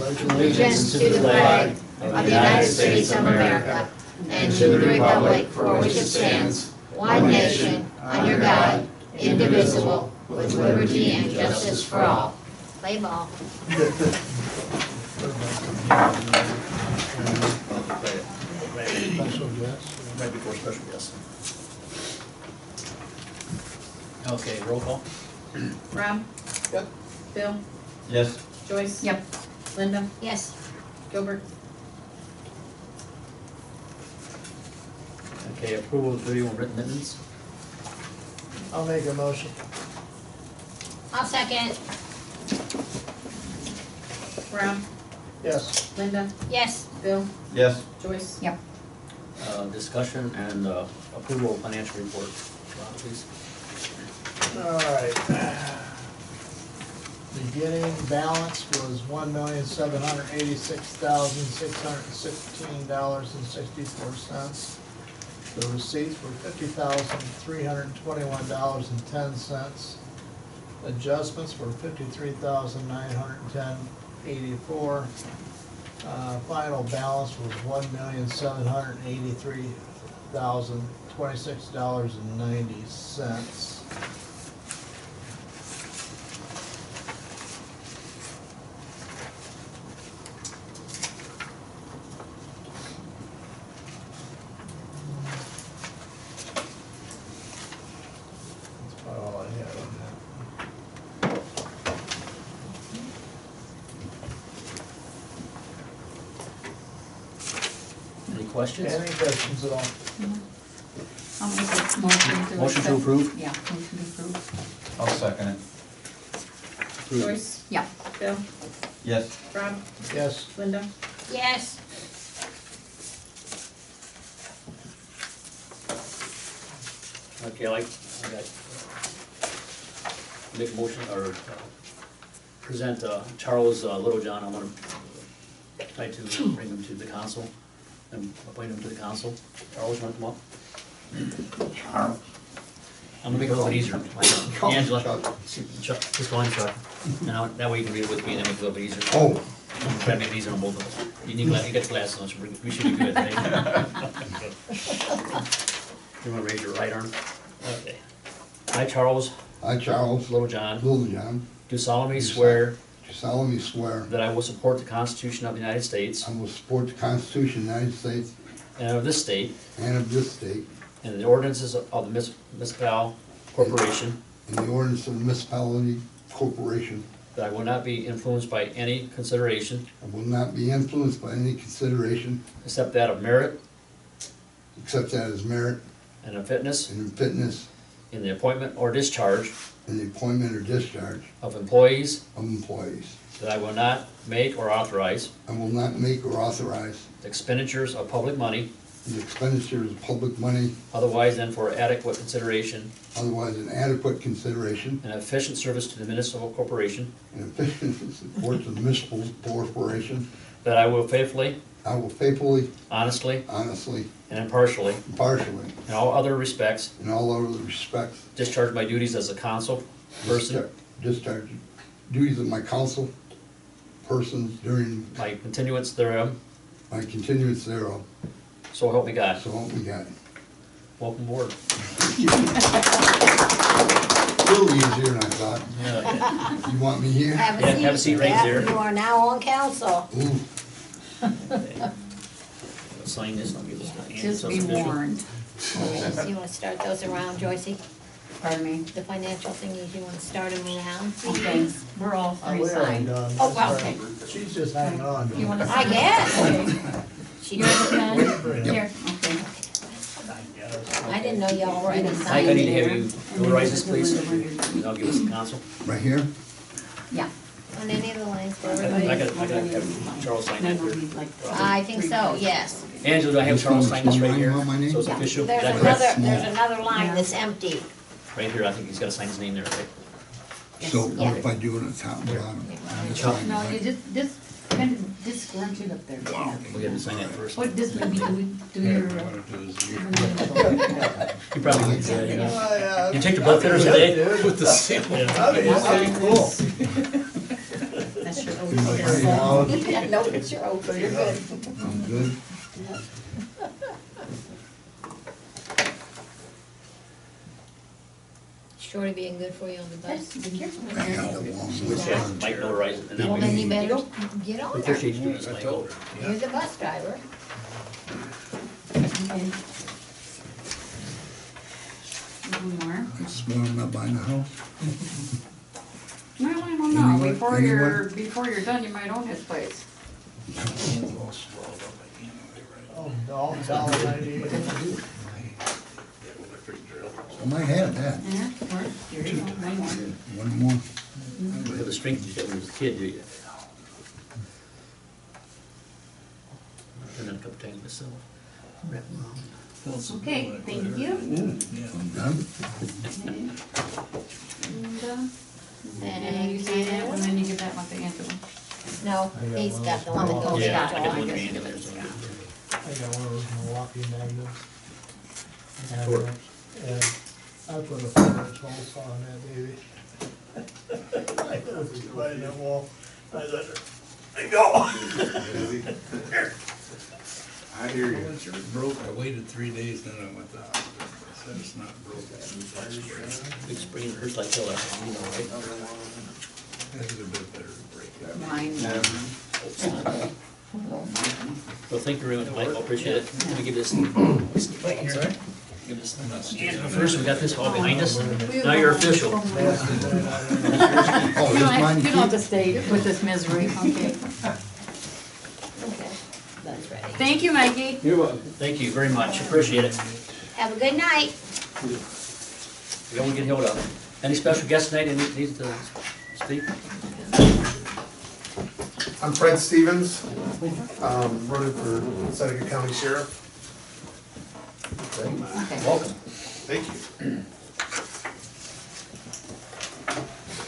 allegiance to the flag of the United States of America and to the republic for which it stands, one nation, under God, indivisible, with liberty and justice for all. Play ball. Right before special guest. Okay, roll call. Rob? Yep. Bill? Yes. Joyce? Yep. Linda? Yes. Gilbert? Okay, approval of video and written minutes. I'll make a motion. I'll second. Rob? Yes. Linda? Yes. Bill? Yes. Joyce? Yep. Discussion and approval of financial report. Rob, please. All right. Beginning balance was $1,786,616.64. The receipts were $50,321.10. Adjustments were $53,910.84. Final balance was $1,783,026.90. That's about all I had on that. Any questions? Any questions at all? I'll make a motion to. Motion to accept- approve? Yeah, motion to approve. I'll second it. Approved. Joyce? Yeah. Bill? Yes. Rob? Yes. Linda? Yes. Okay, I got make a motion or present Charles Littlejohn. I want to try to bring him to the council and appoint him to the council. Charles, you want to come up? I'm gonna make it a little bit easier. Angela, Chuck, just go on, Chuck. Now, that way you can read it with me and then make it a little bit easier. Oh. Try to make it easier on both of us. You need, you got glasses on, so we should be good, right? You wanna raise your right arm? Okay. I, Charles I, Charles Littlejohn, Littlejohn, do solemnly swear do solemnly swear that I will support the Constitution of the United States I will support the Constitution of the United States and of this state, and of this state, and the ordinances of the municipal corporation, and the ordinance of the municipality corporation. that I will not be influenced by any consideration I will not be influenced by any consideration except that of merit except that as merit and of fitness and fitness in the appointment or discharge in the appointment or discharge of employees, of employees. that I will not make or authorize I will not make or authorize expenditures of public money the expenditures of public money otherwise than for adequate consideration otherwise than adequate consideration and efficient service to the municipal corporation, and efficient support to the municipal corporation. that I will faithfully, I will faithfully, honestly, honestly, and impartially, impartially, in all other respects, in all other respects, discharge my duties as a council person, discharge duties of my council persons during my continuance thereof, my continuance thereof. so help me God. So help me God. Welcome aboard. A little easier than I thought. Yeah. You want me here? Have a Yeah, seat. have a seat right Yeah, there. You are now on council. Ooh, Sign this, I'll give this to Ann. Just so be it's official. warned. You wanna start those around, Joycey? Pardon me. The financial thingies, you wanna start them around? Okay, we're all three We're already signed. done. Oh, well, okay. She's just hanging on. You wanna I sign? guess. She You're the pen? Wait for it. Here, okay. I didn't know y'all already Mike, signed I need to have it. you notarize this, please. And I'll give us the council. right here? Yeah. On any of the lines for I everybody? gotta have Charles sign that here. I think so, yes. Angela, do I have This Charles one- sign this right here? this one, my name? So it's official, is There's that correct? there's another line that's empty. Right here, I think he's gotta sign his name there, right? So Yeah. what if I do it at the top and bottom? Chuck, No, you just scrunch it up there. we have to sign that first. What, this maybe do your. You probably need to, you know. Yeah. You take your blood thinners today? With the seal. Yeah. I mean, it's pretty cool. That's your No, it's your own, so you're good. I'm good. Shorty being good for you on the bus. Be careful. I got a long Which list. Mike notarize it, and Well, then then we you better get on there. appreciate you doing this, Michael. You're the bus driver. Okay. One more. Smart not buying a house. Well, I don't know, Anyone? before you're done, you might own his place. Oh, all dollar 98. I might have that. Yeah, or, here you go, one more. One more. You don't have the strength you had when you was a kid, do you? I've done that a couple times myself. Wrap 'em around. Okay, thank you. I'm done. Okay. And then you Thank sign that one, you. then you give that one to Angela. No, he's got the one that goes Yeah, out I to got all. one to hand in there, so. I got one of those Milwaukee magnets. Sure. And I put a 4-inch hole saw on that baby. I was right in that wall. I know. I hear you. Once yours broke, I waited 3 days, then I went to the hospital. I said it's not broken. Big spring hurts like hell, you know, right? It's a bit better to break that. Mine. Well, thank you very much, Mike, I appreciate it. Let me give this. Sorry? Give this first, we got this all behind us. Now you're official. Oh, You this don't mine have, to you don't have keep? to stay with this misery, okay? Okay, that's ready. Thank you, Mikey. You're welcome. Thank you very much, appreciate it. Have a good night. We don't get held up. Any special guests tonight, any needs to speak? I'm Fred Stevens, running for Seneca County Sheriff. Okay. Welcome. Thank you. There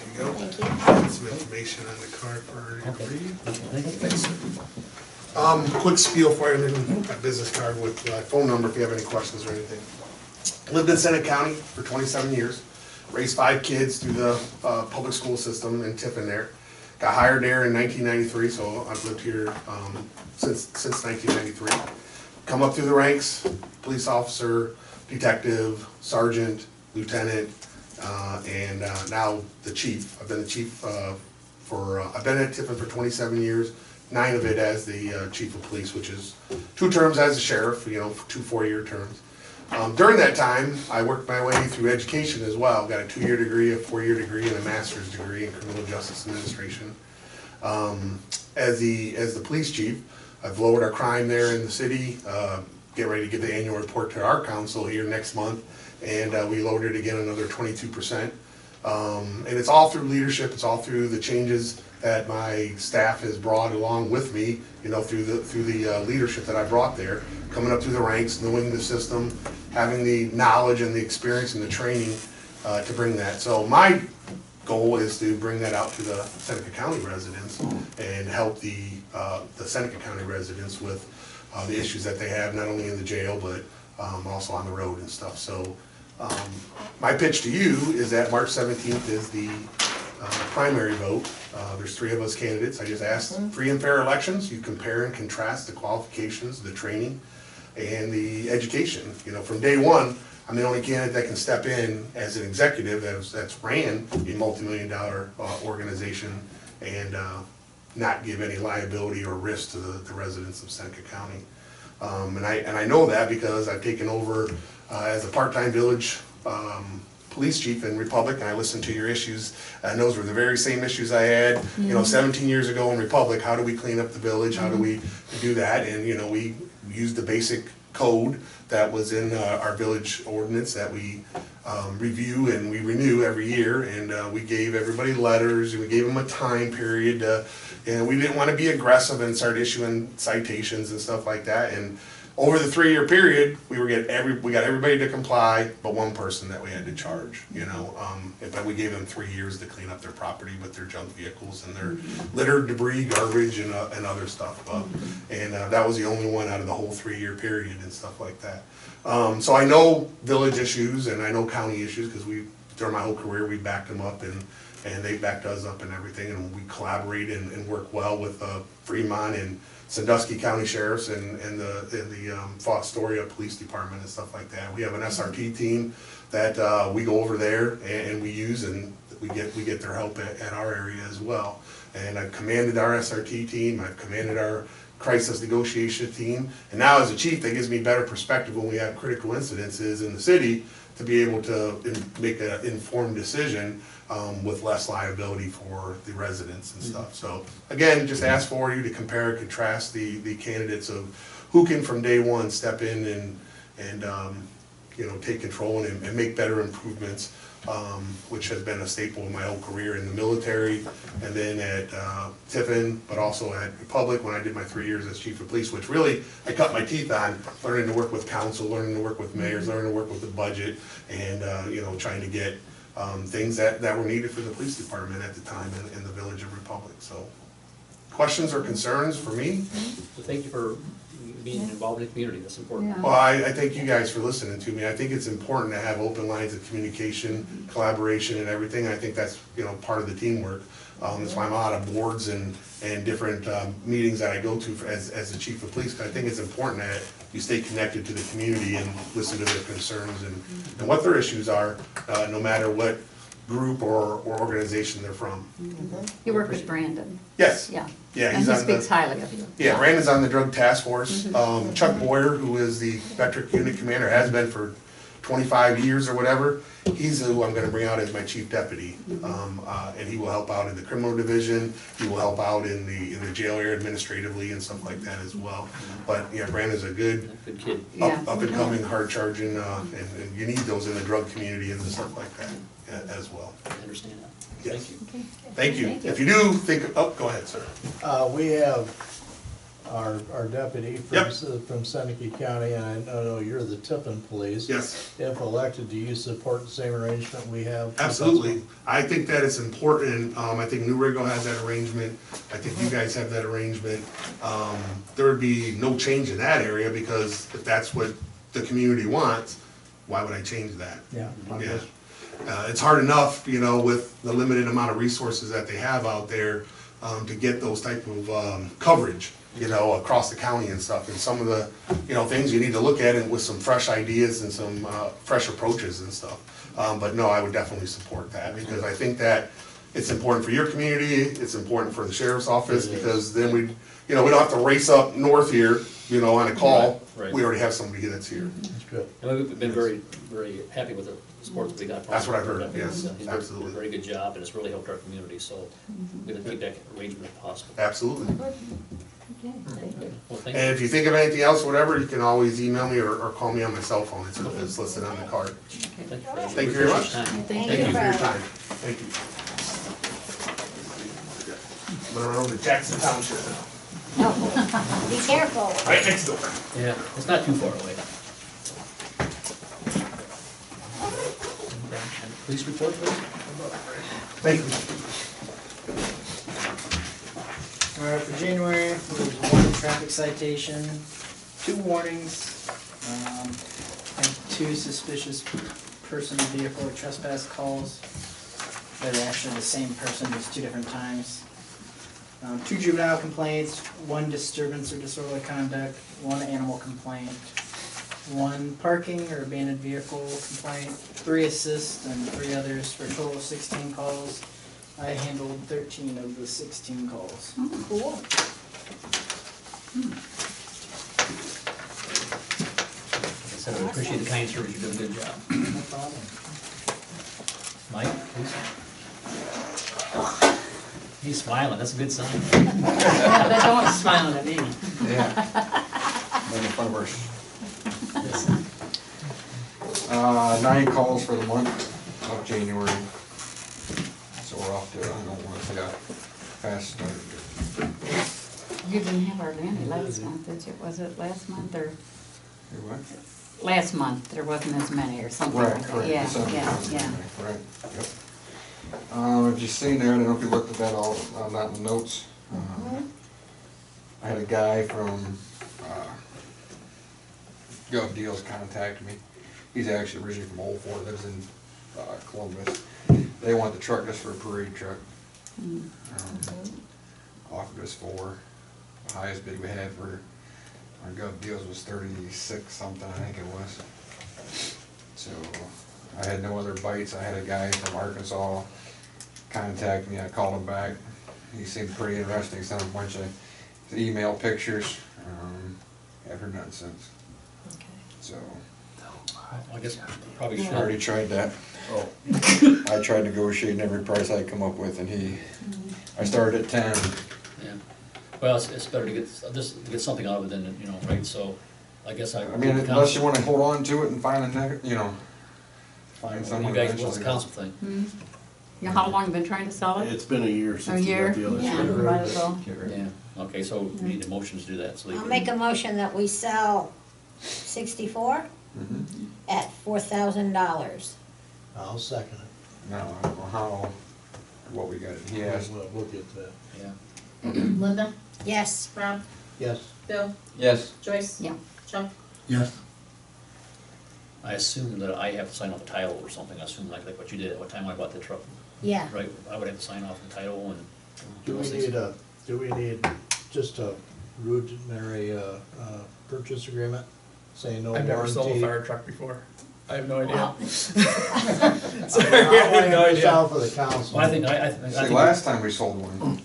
you go. Thank you. Some information on the card for her to Okay. read. Thank you. Quick spiel for you, and then my business card with my phone number if you have any questions or anything. Lived in Seneca County for 27 years. Raised 5 kids through the public school system in Tiffin there. Got hired there in 1993, so I've lived here since 1993. Come up through the ranks, police officer, detective, sergeant, lieutenant, and now the chief. I've been the chief I've been at Tiffin for 27 years, 9 of it as the chief of police, which is 2 terms as a sheriff, 2 4-year terms. During that time, I worked my way through education as well. Got a 2-year degree, a 4-year degree, and a master's degree in criminal justice administration. As the police chief, I've lowered our crime there in the city. Get ready to give the annual report to our council here next month, and we lowered it again another 22%. And it's all through leadership. It's all through the changes that my staff has brought along with me. Through the leadership that I brought there, coming up through the ranks, knowing the system, having the knowledge and the experience and the training to bring that. So my goal is to bring that out to the Seneca County residents and help the Seneca County residents with the issues that they have, not only in the jail, but also on the road and stuff. So my pitch to you is that March 17th is the primary vote. There's 3 of us candidates. I just asked free and fair elections. You compare and contrast the qualifications, the training, and the education. From day one, I'm the only candidate that can step in as an executive that's ran a multi-million-dollar organization and not give any liability or risk to the residents of Seneca County. And I know that because I've taken over as a part-time village police chief in Republic, and I listened to your issues, and those were the very same issues I had, 17 years ago in Republic. How do we clean up the village? How do we do that? And, we used the basic code that was in our village ordinance that we review and we renew every year, and we gave everybody letters, and we gave them a time period, and we didn't want to be aggressive and start issuing citations and stuff like that. And over the 3-year period, we got everybody to comply, but one person that we had to charge. But we gave them 3 years to clean up their property with their junk vehicles and their litter, debris, garbage, and other stuff. And that was the only one out of the whole 3-year period and stuff like that. So I know village issues and I know county issues because during my whole career, we backed them up and and they backed us up and everything, and we collaborate and work well with Fremont and Sandusky County Sheriffs and the Fostoria Police Department and stuff like that. We have an SRT team that we go over there and we use, and we get their help at our area as well. And I've commanded our SRT team, I've commanded our crisis negotiation team, and now as a chief, that gives me better perspective when we have critical incidences in the city to be able to make an informed decision with less liability for the residents and stuff. So again, just ask for you to compare and contrast the candidates of who can from day one step in and you know, take control and make better improvements, which has been a staple of my whole career in the military, and then at Tiffin, but also at Republic when I did my 3 years as chief of police, which really I cut my teeth on, learning to work with council, learning to work with mayors, learning to work with the budget, and you know, trying to get things that were needed for the police department at the time in the village of Republic. So, questions or concerns for me? So thank you for being involved in the community, that's important. Yeah. Well, I thank you guys for listening to me. I think it's important to have open lines of communication, collaboration and everything. I think that's, you know, part of the teamwork. That's why I'm on of boards and different meetings that I go to as the chief of police, because I think it's important that you stay connected to the community and listen to their concerns and what their issues are, no matter what group or organization they're from. You work with Brandon, Yes. yeah. Yeah, And he's he on speaks the, highly of you. yeah, Brandon's on the drug task force. Chuck Boyer, who is the veteran unit commander, has been for 25 years or whatever. He's who I'm gonna bring out as my chief deputy. And he will help out in the criminal division, he will help out in the jail area administratively and stuff like that as well. But yeah, Brandon's a good, Good kid. Yeah. up and coming, hard charging, and you need those in the drug community and stuff like that as well. I understand that. Yes. Thank you. Okay. Thank you. Thank you. If you do think, oh, go ahead, sir. We have our deputy Yep. from Seneca County, and I know you're the Tiffin police. Yes. If elected, do you support the same arrangement we have? Absolutely. I think that it's important. I think New Rigo has that arrangement. I think you guys have that arrangement. There would be no change in that area, because if that's what the community wants, why would I change that? Yeah. Yeah. It's hard enough, you know, with the limited amount of resources that they have out there, to get those type of coverage, you know, across the county and stuff. And some of the, you know, things you need to look at it with some fresh ideas and some fresh approaches and stuff. But no, I would definitely support that, because I think that it's important for your community, it's important for the sheriff's office, because then we, you know, we don't have to race up north here, you know, on a call. Right, right. We already have somebody that's here. That's good. And we've been very, very happy with the support that we got from. That's what I've heard, Brandon. yes, He's done absolutely. a very good job, and it's really helped our community, so we're gonna keep that arrangement if possible. Absolutely. Okay, thank you. Well, thank you. And if you think of anything else, whatever, you can always email me or call me on my cell phone. It's listed on the card. Thank you very much. Thank Thank you for your Brad. time. Thank you. I'm gonna run over to Jackson Township now. Be careful. Right next door. Yeah, it's not too far away. And Police report, please. Thank you. All right, for January, there was 1 traffic citation, 2 warnings, and 2 suspicious person vehicle or trespass calls. They're actually the same person, just 2 different times. 2 juvenile complaints, 1 disturbance or disorderly conduct, 1 animal complaint, 1 parking or abandoned vehicle complaint, 3 assists, and 3 others, for a total of 16 calls. I handled 13 of the 16 calls. Cool. Like I said, I appreciate the kind service, you're doing a good job. No problem. Mike, please. He's smiling, that's a good sign. Yeah, they don't smiling at me. Yeah. Making fun of us. 9 calls for the month of January. So we're off to, I don't want to say a fast start here. You didn't have our Randy last month, did you? Was it last month or? Hey, what? Last month, there wasn't as many or something Right, like that. correct. Yeah, December, yeah. Right, yep. I've just seen there, I don't know if you looked at that all, not in the notes. I had a guy from, Gov Deals contact me. He's actually originally from Old Fort, lives in Columbus. they want the truck just for a parade truck. Offered us 4. The highest bid we had for our gov deals was 36 something, I think it was. So I had no other bites. I had a guy from Arkansas contact me. I called him back. He seemed pretty interesting. Sent a bunch of email pictures. Haven't heard nothing since. So I guess probably I should. already tried that. Oh. I tried negotiating every price I could come up with, and I started at 10. Yeah. Well, it's better to get, just to get something out of it than, you know, right, so I guess I. I mean, unless you want to hold on to it and find find You someone guys, eventually. what's the council think? Yeah, how long have you been trying to sell it? It's been a year A since we year? got the other Yeah, truck. might as well. Yeah, okay, so we need a motion to do that, so they I'll can. make a motion that we sell 64 Mhm. at $4,000. I'll second it. No, I don't know what we got. He asked. We'll get to that. Yeah. Linda, Yes. Rob, Yes. Bill, Yes. Joyce. Yeah. Chuck. Yes. I assume that I have to sign off the title or something, I assume like what you did, at what time I bought the truck, Yeah. right? I would have to sign off the title and. Do we need just a rudimentary, purchase agreement, saying no I've never sold a warranty? fire truck before. I have no idea. Well, Sorry, I have no It's idea. out for the council. Well, I think. See, last time we sold one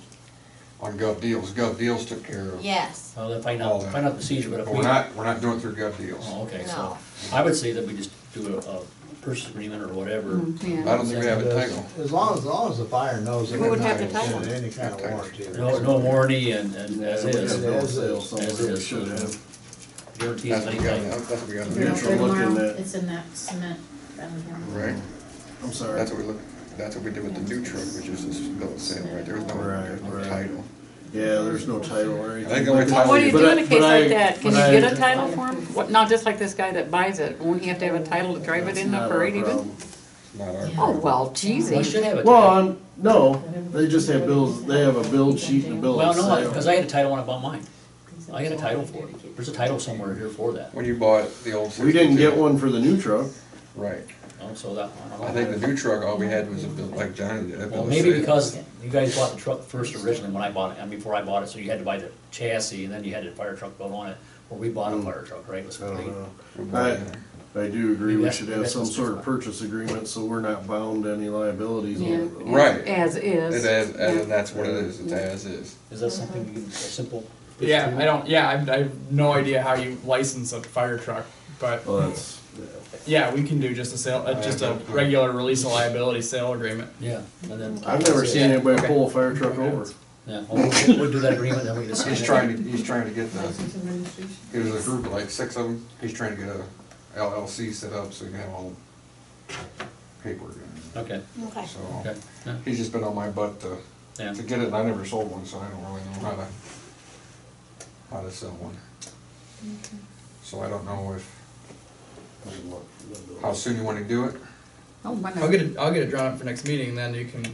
on Gov Deals took care of. yes. Well, then find All out, that. find out the procedure, but if But we. we're not doing it through Gov Deals. Oh, okay, so, No. I would say that we just do a purchase agreement or whatever. I Yeah. don't think we have a title. As long as the buyer knows that Who we're would not have the gonna title? send any kind of warranty. No warranty and as Yeah, we is. got bill of As sale is. somewhere As we is. should have. Guarantees That's what we got, anything. that's what we got. You're Neutral looking tomorrow. at, It's in that cement. Right, I'm sorry. that's what we did with the new truck, which is this bill of sale, right, there's no Right. title. Yeah, there's no title or anything. I think the only But- title What do you But do I- in a case but I- like that? Can you but I- get a title for him? What, not just like this guy that buys it, won't he have to have a title to drive it That's in the not our parade even? problem. Not our Oh, problem. well, geez, We should have a Well, title. no, they just have bills, they have a build sheet and a bill Well, of no, sale. because I had a title when I bought mine. I had a title for it. There's a title somewhere here for that. When you bought the old 62. We didn't get one for the new truck. Right, So that, I I don't think know. the new truck, all we had was a bill, like Johnny did, a bill Well, of maybe sale. because you guys bought the truck first originally when I bought it, and before I bought it, so you had to buy the chassis and then you had the fire truck built on it. Where we bought a fire truck, right? It was I don't complete. know. We bought it. I do agree, Maybe we that's- should maybe have that's some what's sort of different. purchase agreement, so we're not bound to any liabilities on Yeah. it. Right. As is. That's what it is, it's as is. Is that something you can, a simple? Yeah, I have no idea how you license a fire truck, but Well, that's, yeah, we can do just a sale, just a regular release of liability sale agreement. Yeah, and then. I've never seen anybody Okay. pull a fire truck over. Yeah, well, we'll do that agreement, then we can decide. He's trying to get it was a group of like 6 of them, he's trying to get a LLC set up so he can have all the paperwork in. Okay, Okay. So, okay, yeah, he's just been on my butt yeah. to get it, and I never sold one, so I don't really know how to sell one. So I don't know how soon you wanna do it. Oh, when I'll get it drawn up for next meeting, then you can,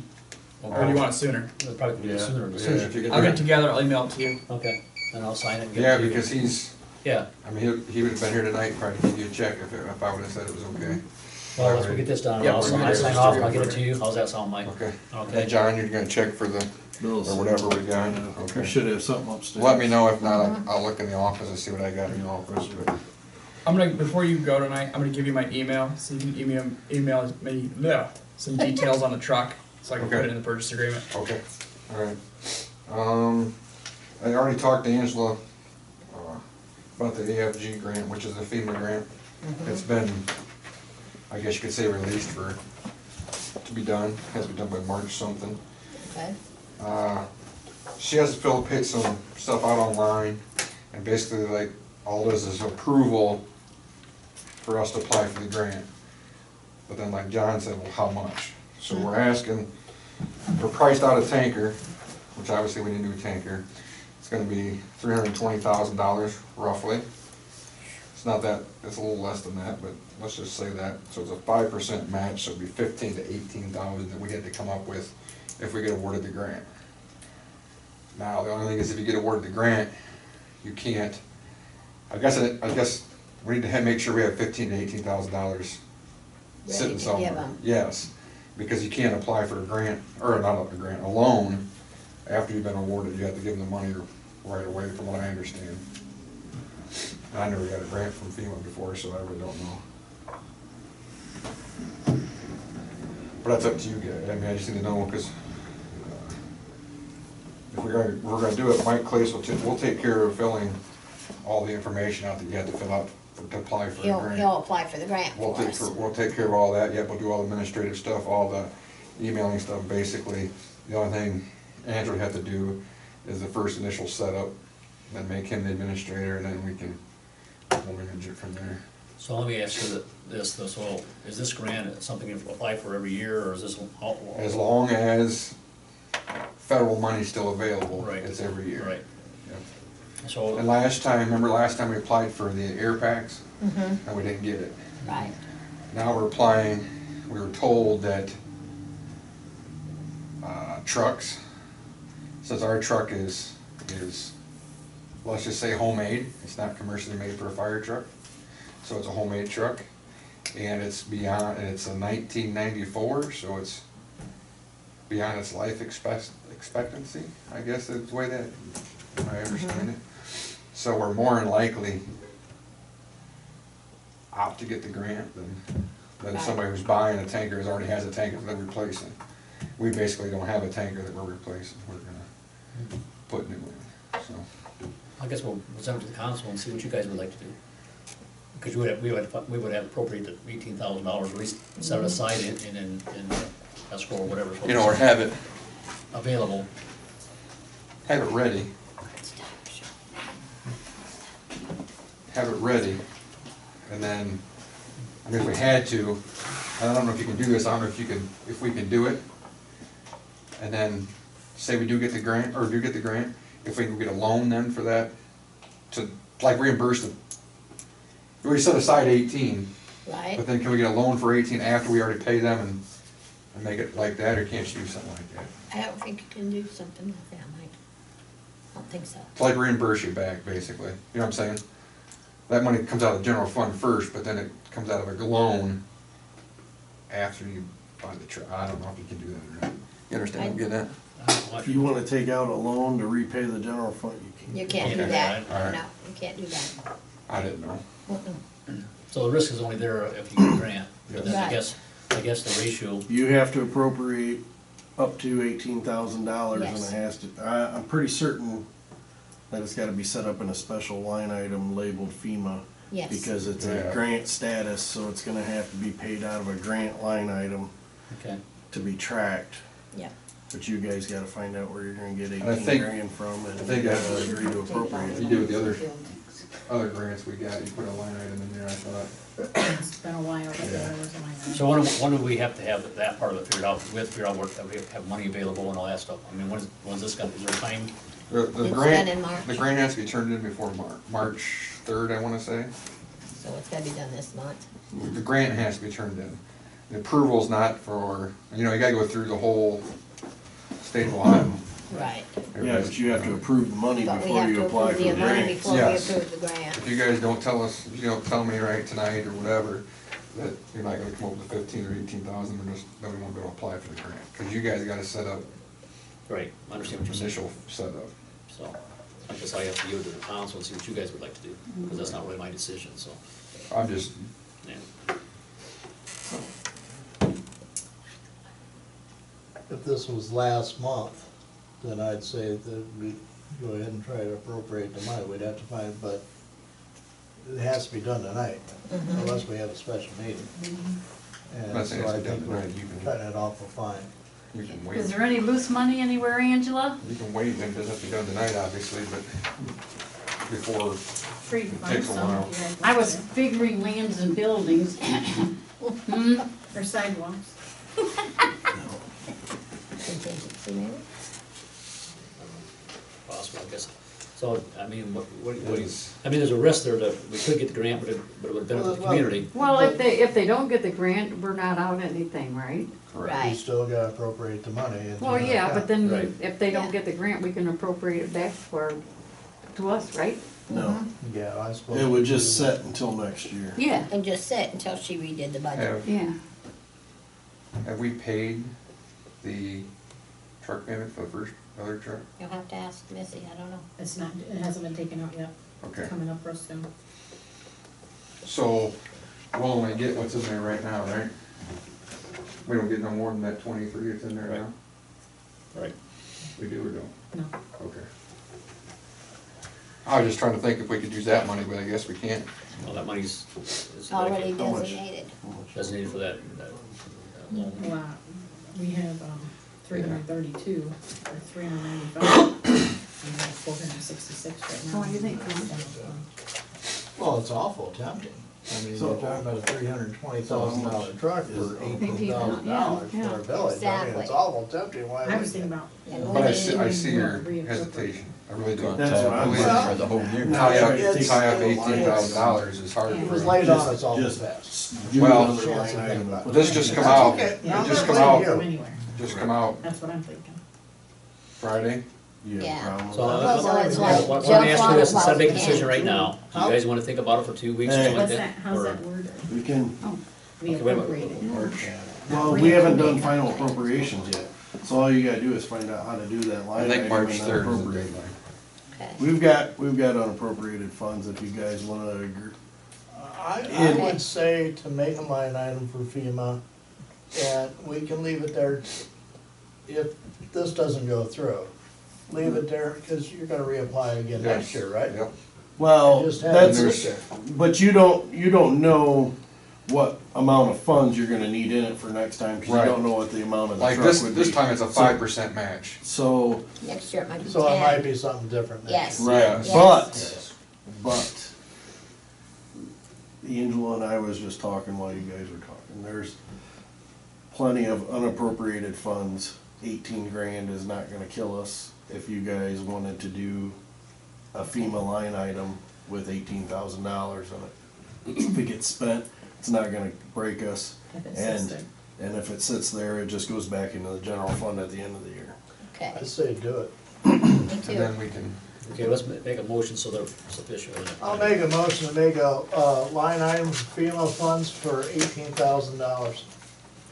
or do you want it sooner? We'll probably do it Yeah. sooner. As soon as you get I'll get it. it together, I'll email it to you. Okay, then I'll sign it and get it Yeah, to you. because he's, Yeah, I mean, he would've been here tonight, probably to give you a check if I would've said it was okay. well, once we get this done, Yeah, I'll we're sign gonna- off and I'll get it to you. How's that sound, Mike? Okay. Okay. And John, you're gonna check for the, Bills. or whatever we got, We okay. should have something upstairs. Let me know, if not, I'll look in the office and see what I got in the office, but, I'm gonna, before you go tonight, I'm gonna give you my email, so you can email me, some details on the truck, so I can put Okay. it in the purchase agreement. okay, alright. I already talked to Angela, about the AFG grant, which is a FEMA grant. It's been, I guess you could say, released to be done, has to be done by March something. Okay. She has to some stuff out online, and basically, like, all this is approval for us to apply for the grant. But then, like John said, well, how much? So we're asking, we're priced out a tanker, which obviously we need a new tanker. It's gonna be $320,000 roughly. It's not that, it's a little less than that, but let's just say that. So it's a 5% match, so it'd be 15 to 18,000 that we had to come up with if we get awarded the grant. Now, the only thing is, if you get awarded the grant, you can't, I guess we need to make sure we have $15 to $18,000 Ready sitting to somewhere. give 'em. Yes, because you can't apply for a grant, or not a grant, a loan, after you've been awarded, you have to give them the money right away, from what I understand. And I never got a grant from FEMA before, so I really don't know. But that's up to you guys. I mean, I just need to know, because if we're gonna do it, Mike Clace will take care of filling all the information out that you have to fill out to apply for a grant. He'll apply for the grant for us. We'll take care of all that, we'll do all the administrative stuff, all the emailing stuff, basically. The only thing Andrew would have to do is the first initial setup, then make him the administrator, and then we'll manage it from there. So let me ask you this, so is this grant something you apply for every year, or is this all? As long as federal money's still available, Right. it's every year. Right. Yep. So, And remember last time we applied for the air packs, and we didn't get it. Right. Now we're applying, we were told that trucks, since our truck is, let's just say homemade, it's not commercially made for a fire truck, so it's a homemade truck, and it's a 1994, so it's beyond its life expectancy, I guess is the way that I understand it. So we're more than likely opt to get the grant than somebody who's buying a tanker that already has a tanker that they're replacing. We basically don't have a tanker that we're replacing, we're gonna put new in, so. I guess we'll present it to the council and see what you guys would like to do. Because we would have appropriated the $18,000, at least set it aside in escrow or whatever. You know, or have it ready. Have it ready, and then, I mean, if we had to, I don't know if you can do this, I don't know if we can do it, and then, say we do get the grant, if we can get a loan then for that, to, like, reimburse them. We set aside 18, Right. but then can we get a loan for 18 after we already pay them and make it like that, or can't you do something like that? I don't think you can do something like that, Mike. I don't think so. It's like reimburse you back, basically, you know what I'm saying? That money comes out of the general fund first, but then it comes out of a loan after you buy the truck. I don't know if you can do that or not. You understand what I'm getting at? If you wanna take out a loan to repay the general fund, you can. You can't do Okay, that. all right. No, you can't do that. I didn't know. So the risk is only there if you get a grant. But then I Right. guess the ratio, You have to appropriate up to $18,000 and Yes. it has to, I'm pretty certain that it's gotta be set up in a special line item labeled FEMA. Yes. Because it's Yeah. a grant status, so it's gonna have to be paid out of a grant line item okay. to be tracked. Yeah. But you guys gotta find out where you're gonna get I 18 think- grand from and I think you that's gotta what- agree to appropriate You it. do with the other grants we got, you put a line item in there, I thought. It's been a while, but there was a line item. So when do we have to have that part of it figured out? We have to figure out that we have money available and all that stuff. I mean, when's this gonna, is there a time? The It's done grant, in March. the grant has to be turned in before March 3rd, I wanna say. So it's gotta be done this month. The grant has to be turned in. The approval's not for, you gotta go through the whole state of Ohio. Right. Yeah, but you have to approve the money But we before have you to apply approve for the the money grant. before we Yes. approve the grant. If you guys don't tell us, if you don't tell me right tonight or whatever, that you're not gonna come up with 15 or 18,000, then we won't be able to apply for the grant. Cause you guys gotta set up Right, I understand what you're saying. initial setup. So I guess I have to yield to the council and see what you guys would like to do, because that's not really my decision, so, I'm just, yeah. If this was last month, then I'd say that we go ahead and try to appropriate the money, we'd have to find, but it has to be done tonight, unless we have a special meeting. And Let's say so it's I done think we're tonight, you can- cutting it off a fine. you can wait. Is there any loose money anywhere, Angela? You can wait, and it doesn't have to be done tonight, obviously, but before, Free to It find takes a some while. if you guys I want was figuring lands and buildings. to. Or sidewalks. Contingency maybe? Possible, I guess. So, I mean, what do you, I mean, there's a risk there that we could get the grant, but it would benefit the community. Well, if they don't get the grant, we're not out anything, right? We Right. still gotta appropriate the money. into Well, the yeah, account. but then Right. if they Yeah. don't get the grant, we can appropriate it back to us, right? No, Yeah, I suppose. it would just set until next year. Yeah, And just sit until she redid the budget. have, yeah. have we paid the truck payment for the first other truck? You'll have to ask Missy, I don't know. It's not, it hasn't been taken out yet. Okay, It's coming up real soon. so we'll only get what's in there right now, right? We don't get no more than that 23 that's in there Right. now? Right. We do or don't? No. Okay. I was just trying to think if we could use that money, but I guess we can't. Well, that money's is Already like designated. designated for that loan. Well, we have, 332, or 395, and we have 466 right now. What do you think, Ron? Well, it's awful tempting. I mean, you're talking about a $320,000 truck for $18,000 Yeah, for a village. I mean, Exactly. it's awful tempting. Why I would was thinking you? about, And But I when see, they- I see your Reappropriate. hesitation, I really do. That's what I'm Really, saying. for the whole year. Tie up, It's- tie up $18,000 is hard Yeah. It was for. laid on us awful fast. Well, Another line item. Well, this just come out, Okay. it Yeah, I'm just not come out, blaming from anywhere. just come out That's what I'm thinking. Friday. You have a Yeah. problem with So, that? Well, so it's like let me jump ask on you it this, instead while of making a you decision can. right now, do you guys wanna think about it for 2 weeks or Hey. something like What's that? that, how's Or- that worded? We can, We Okay, wait a minute. appropriated. well, we haven't done final appropriations yet, so all you gotta do is find out how to do that I line think item March and then 3rd is the appropriate. deadline. Okay. We've got unappropriated funds if you guys wanna agree. I In- would say to make a line item for FEMA, and we can leave it there if this doesn't go through. Leave it there, because you're gonna reapply again next year, right? Yep. Well, Just have it that's, sit there. but you don't know what amount of funds you're gonna need in it for next time, cause you Right. don't know what the amount of the Like truck this, would be. this time it's a 5% match. So, Next year it might be 10. So it might be something different next Yes. year. right, Yes. but Angela and I was just talking while you guys were talking, there's plenty of unappropriated funds. 18 grand is not gonna kill us if you guys wanted to do a FEMA line item with $18,000 in it. If it gets spent, it's not gonna break us. If it sits And, there. and if it sits there, it just goes back into the general fund at the end of the year. Okay, I say do it. me And too. then we can, Okay, let's make a motion so they're sufficient. I'll make a motion to make a, line item for FEMA funds for $18,000.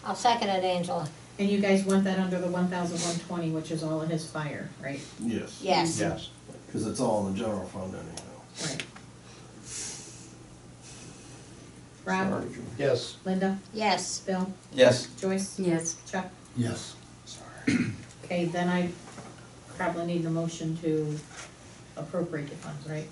I'll second it, Angela. And you guys want that under the 1,120, which is all of his fire, right? Yes. Yes. Yes. Cause it's all in the general fund anyhow. Right. Rob, sorry, Yes. Linda, Yes. Bill, yes. Joyce, Yes, Chuck? Yes. Okay, then I probably need a motion to appropriate the funds, right?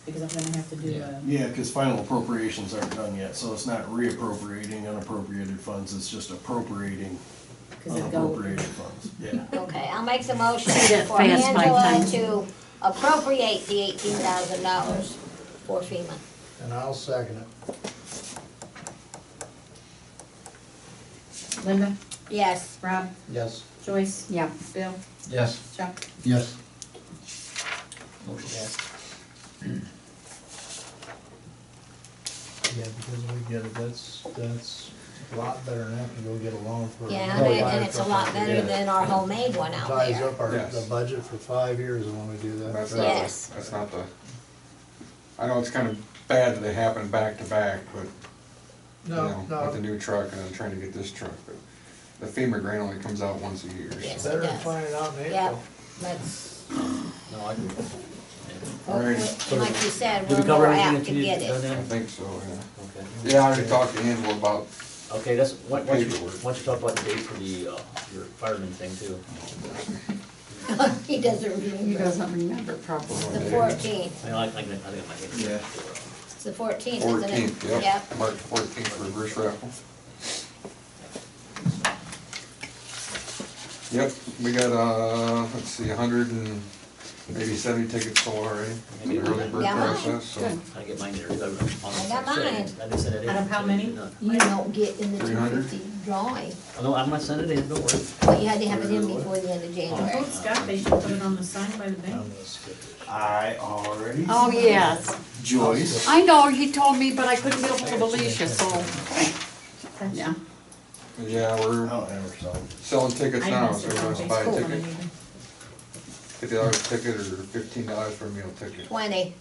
Because I'm gonna have to do a, Yeah, cause final appropriations aren't done yet, so it's not reappropriating unappropriated funds, it's just appropriating because it go, unappropriated funds, yeah. Okay, I'll make the motion Say that for fast, Mike, Angela time. to appropriate the $18,000 for FEMA. And I'll second it. Linda, Yes. Rob, Yes. Joyce, yeah. Bill, Yes. Chuck? Yes. Motion passed. Yeah, because we get it, that's a lot better than having to go get a loan for. Yeah, another and fire it's a truck lot like we better did. than our homemade one out Ties there. up our, Yes. the budget for 5 years when we do that. That's Right. not, Yes. that's not the, I know it's kind of bad that they happen back to back, but, you No, know, with the no, new truck and then trying to get this truck, but the FEMA grant only comes out once a year, Yes. so. better than Yes. finding out in Yeah, April. that's, No, I agree. Alright. like you said, Did we're we cover more everything apt that to you get needed done it. I then? think so, yeah. Okay. Yeah, I already talked to Angela about, Okay, that's, why don't you Paperwork. talk about the date for the, your fireman thing too? He doesn't He remember. doesn't remember properly. The 14th, I think it might get. Yeah. it's the 14th, isn't it? 14th, yep, March 14th, reverse raffle. Yep, we got, let's see, 170 tickets sold already, in the early bird Yeah. process, so. Good. I get mine there. I got mine. I didn't send it in. Out of how many? You don't get in the 300? 250 drawing, Oh, no, I'm not sending it in, don't worry. but you had to have it in before the end of I January. told Scott they should put it on the sign by the I'm bank. gonna skip it. I already. Oh, yes. Joyce, I know, he told me, but I couldn't get ahold of Alicia, so, yeah. Yeah, I we're don't ever saw it. selling tickets I now, missed so it if you on want to buy a Facebook. ticket, $50 ticket or $15 for a meal ticket. 20,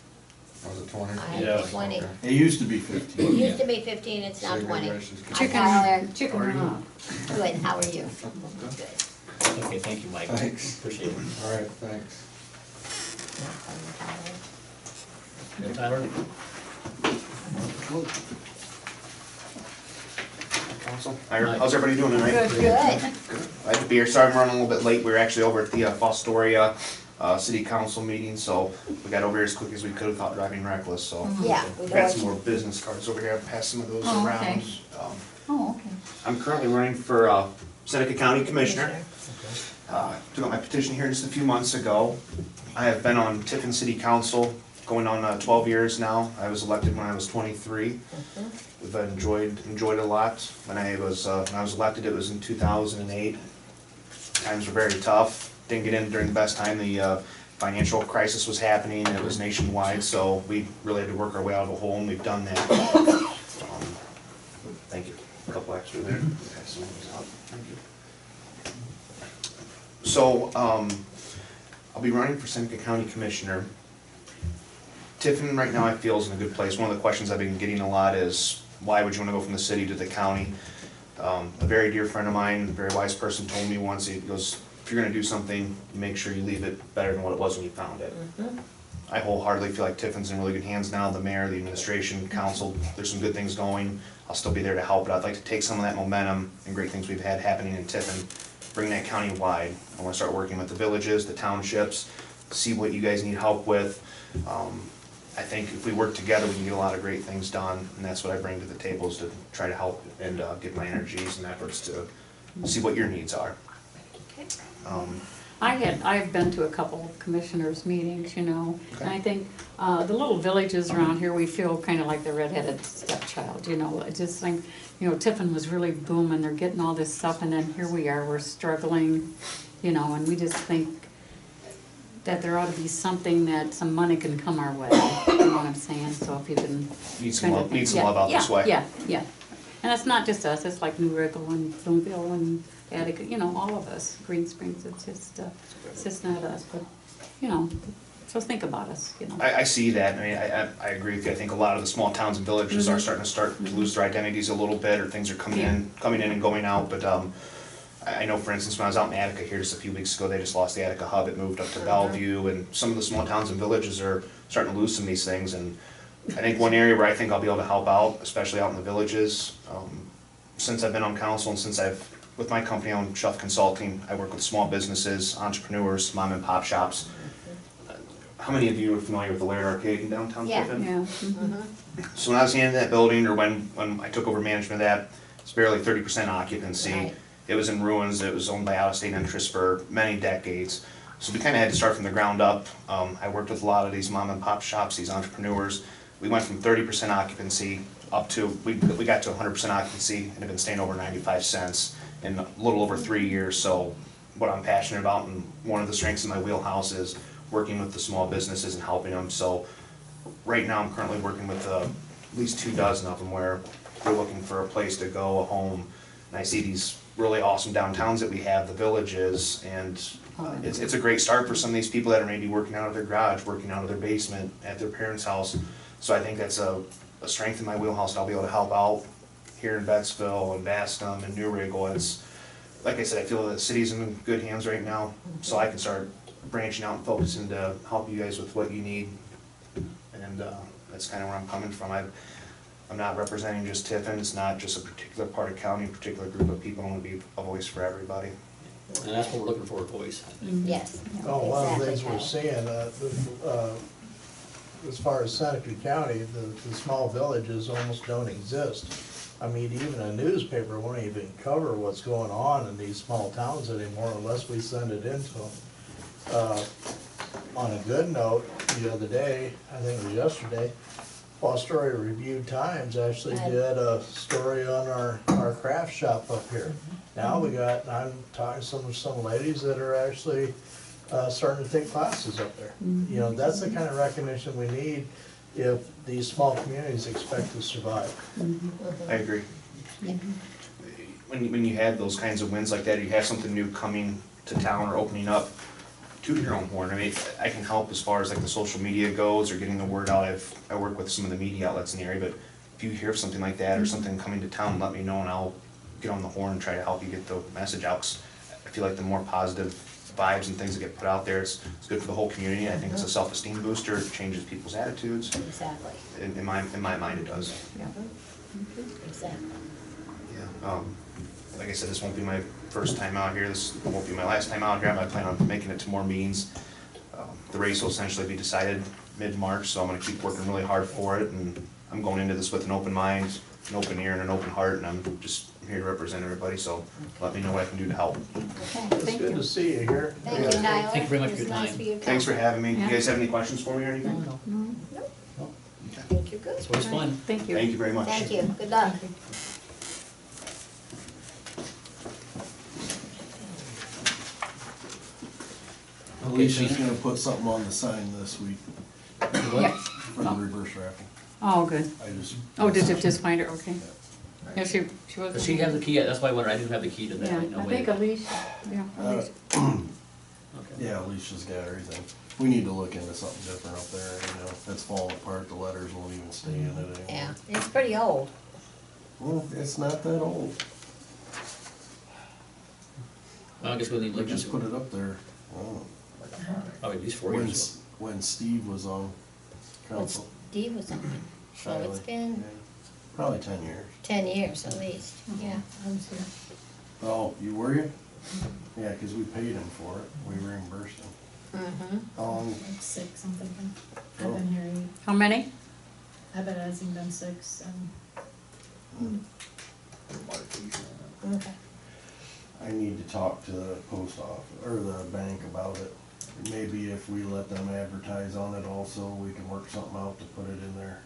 Was it 20? I Yeah. have 20. It used to be It 15. used to be 15, it's now So 20. maybe I should- I got there. Chicken went up. Good, how are you? Good. Okay, thank you, Mike. Thanks. Appreciate it. All right, thanks. Yeah, Tyler? Council. Hi. How's everybody doing tonight? Good. Glad to be here. Sorry I'm running a little bit late. We were actually over at the Fostoria City Council meeting, so we got over here as quick as we could without driving reckless, so. Yeah, we We've got don't- some more business cards over here. I'll pass some of those Oh, around. okay. Oh, okay. I'm currently running for Seneca County Commissioner. Took out my petition here just a few months ago. I have been on Tiffin City Council going on 12 years now. I was elected when I was 23. We've enjoyed it a lot. When I was elected, it was in 2008. Times were very tough. Didn't get in during the best time. The financial crisis was happening. It was nationwide, so we really had to work our way out of a hole, and we've done that. Thank you. A couple extra there. Pass some of those out. Thank you. So, I'll be running for Seneca County Commissioner. Tiffin right now I feel is in a good place. One of the questions I've been getting a lot is, why would you want to go from the city to the county? A very dear friend of mine, a very wise person, told me once, he goes, if you're gonna do something, you make sure you leave it better than what it was when you found it. I wholeheartedly feel like Tiffin's in really good hands now, the mayor, the administration, council, there's some good things going. I'll still be there to help, but I'd like to take some of that momentum and great things we've had happening in Tiffin, bring that county-wide. I wanna start working with the villages, the townships, see what you guys need help with. I think if we work together, we can get a lot of great things done, and that's what I bring to the table, is to try to help and give my energies and efforts to see what your needs are. I've been to a couple of commissioners' meetings, you know, and I think, the little villages around here, we feel kind of like the redheaded stepchild, you know, I just think, you know, Tiffin was really booming, they're getting all this stuff, and then here we are, we're struggling, you know, and we just think that there ought to be something that some money can come our way, you know what I'm saying, so if you can. Need some kind love, of- need some yeah, love out this way. Yeah, and it's not just us, it's like New Rickle and Bloomfield and Attica, you know, all of us, Green Springs, it's just not us, but, you know, so think about us, you know. I see that, I mean, I agree with you, I think a lot of the small towns and villages are starting to lose their identities a little bit, or things are coming in and going out, but, I know, for instance, when I was out in Attica here just a few weeks ago, they just lost the Attica hub, it moved up to Bellevue, and some of the small towns and villages are starting to lose some of these things, and I think one area where I think I'll be able to help out, especially out in the villages, since I've been on council and since with my company on Schuff Consulting, I work with small businesses, entrepreneurs, mom and pop shops. How many of you are familiar with the Laird Arcade in downtown Yeah. Tiffin? Yeah. So when I was in that building, or when I took over management of that, it's barely 30% occupancy. Right. It was in ruins, it was owned by out-of-state interests for many decades. So we kinda had to start from the ground up. I worked with a lot of these mom and pop shops, these entrepreneurs. We went from 30% occupancy up to, we got to 100% occupancy and have been staying over 95 cents in a little over 3 years. So what I'm passionate about, and one of the strengths of my wheelhouse, is working with the small businesses and helping them. So right now I'm currently working with at least 24 of them where they're looking for a place to go, a home. And I see these really awesome downtowns that we have, the villages, and it's a great start for some of these people that are maybe working out of their garage, working out of their basement at their parents' house. So I think that's a strength in my wheelhouse that I'll be able to help out here in Bettsville and Bascom and New Rickle. It's, like I said, I feel that the city's in good hands right now, so I can start branching out and focusing to help you guys with what you need. And that's kind of where I'm coming from. I'm not representing just Tiffin, it's not just a particular part of county, a particular group of people. I want to be a voice for everybody. And that's what we're looking for, a voice. Yes. Oh, one of the things Exactly. we're seeing, as far as Seneca County, the small villages almost don't exist. I mean, even a newspaper won't even cover what's going on in these small towns anymore unless we send it into them. On a good note, the other day, I think it was yesterday, Fostoria Review-Times actually did a story on our craft shop up here. Now I'm talking to some ladies that are actually starting to take classes up there. You know, that's the kind of recognition we need if these small communities expect to survive. I agree. When you have those kinds of wins like that, you have something new coming to town or opening up, toot your own horn. I mean, I can help as far as like the social media goes or getting the word out. I work with some of the media outlets in the area, but if you hear of something like that or something coming to town, let me know and I'll get on the horn and try to help you get the message out. 'Cause I feel like the more positive vibes and things that get put out there, it's good for the whole community. I think it's a self-esteem booster. It changes people's attitudes. Exactly. In my mind, it does. Exactly. Yeah. Like I said, this won't be my first time out here. This won't be my last time out here. I plan on making it to more meetings. The race will essentially be decided mid-March, so I'm gonna keep working really hard for it, and I'm going into this with an open mind, an open ear, and an open heart, and I'm just here to represent everybody, so let me know what I can do to help. Okay, It's thank good you. to see you here. Thank you, Tyler. Thank you very much It for was your nice time. for you to come. Thanks for having me. You Yeah. guys have any questions for me or anything? I think you're good. It's always fun. Thank you. Thank you very much. Thank you, good luck. Alicia's gonna put something on the sign this week Yeah. for the reverse raffle. Oh, good. I just. Oh, did you just find her? Okay. Yeah, she was. Does she have the key? That's why I wondered, I didn't have the key to that. Yeah, didn't know I when- think Alicia, yeah, Alicia. Okay. Yeah, Alicia's got everything. We need to look into something different up there, you know, it's falling apart, the letters won't even stay in it anymore. Yeah, it's pretty old. Well, it's not that old. Well, I guess we'll need to We look just into put it. it up there, Probably at least 4 when, years when Steve was on council. Steve was on it, so it's Shiley. been Yeah. Probably 10 years. 10 years at least, yeah. I was here. Oh, you were you? Yeah, 'cause we paid him for it, we reimbursed him. Mm-hmm. How long? Like 6, I'm thinking. Oh. I've been here 8. How many? I bet it hasn't been 6, Okay. I need to talk to the post office, or the bank about it. Maybe if we let them advertise on it also, we can work something out to put it in their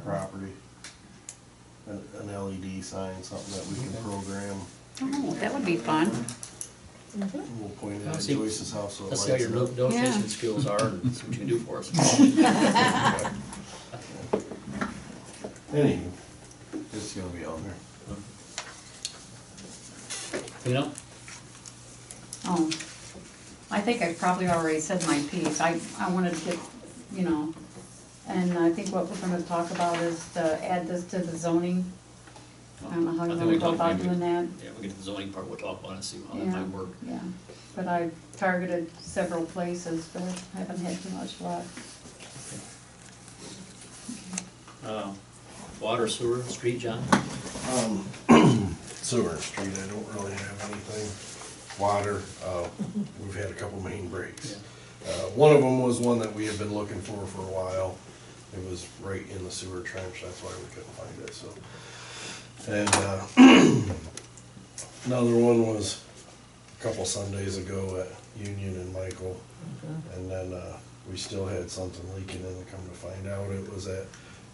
property. An LED sign, something that we can program. Oh, that would be fun. We'll point it Let's at see- Joyce's house so it Let's see how lights your up. negotiation Yeah. skills are and see what you can do for us. Anywho, it's gonna be on there. You know? Oh, I think I probably already said my piece. I wanted to get, you know, and I think what we're gonna talk about is to add this to the zoning. I don't know how you think wanna we go talked about maybe- doing that. Yeah, we'll get to the zoning part, we'll talk about it and see how that Yeah, might work. yeah, but I targeted several places, but I haven't had too much luck. Water, sewer, street, John? Sewer and street, I don't really have anything. Water, we've had a couple main breaks. One of them was one that we had been looking for a while. It was right in the sewer trench, that's why we couldn't find it, so. And, another one was a couple Sundays ago at Union and Michael. And then, we still had something leaking and come to find out it was at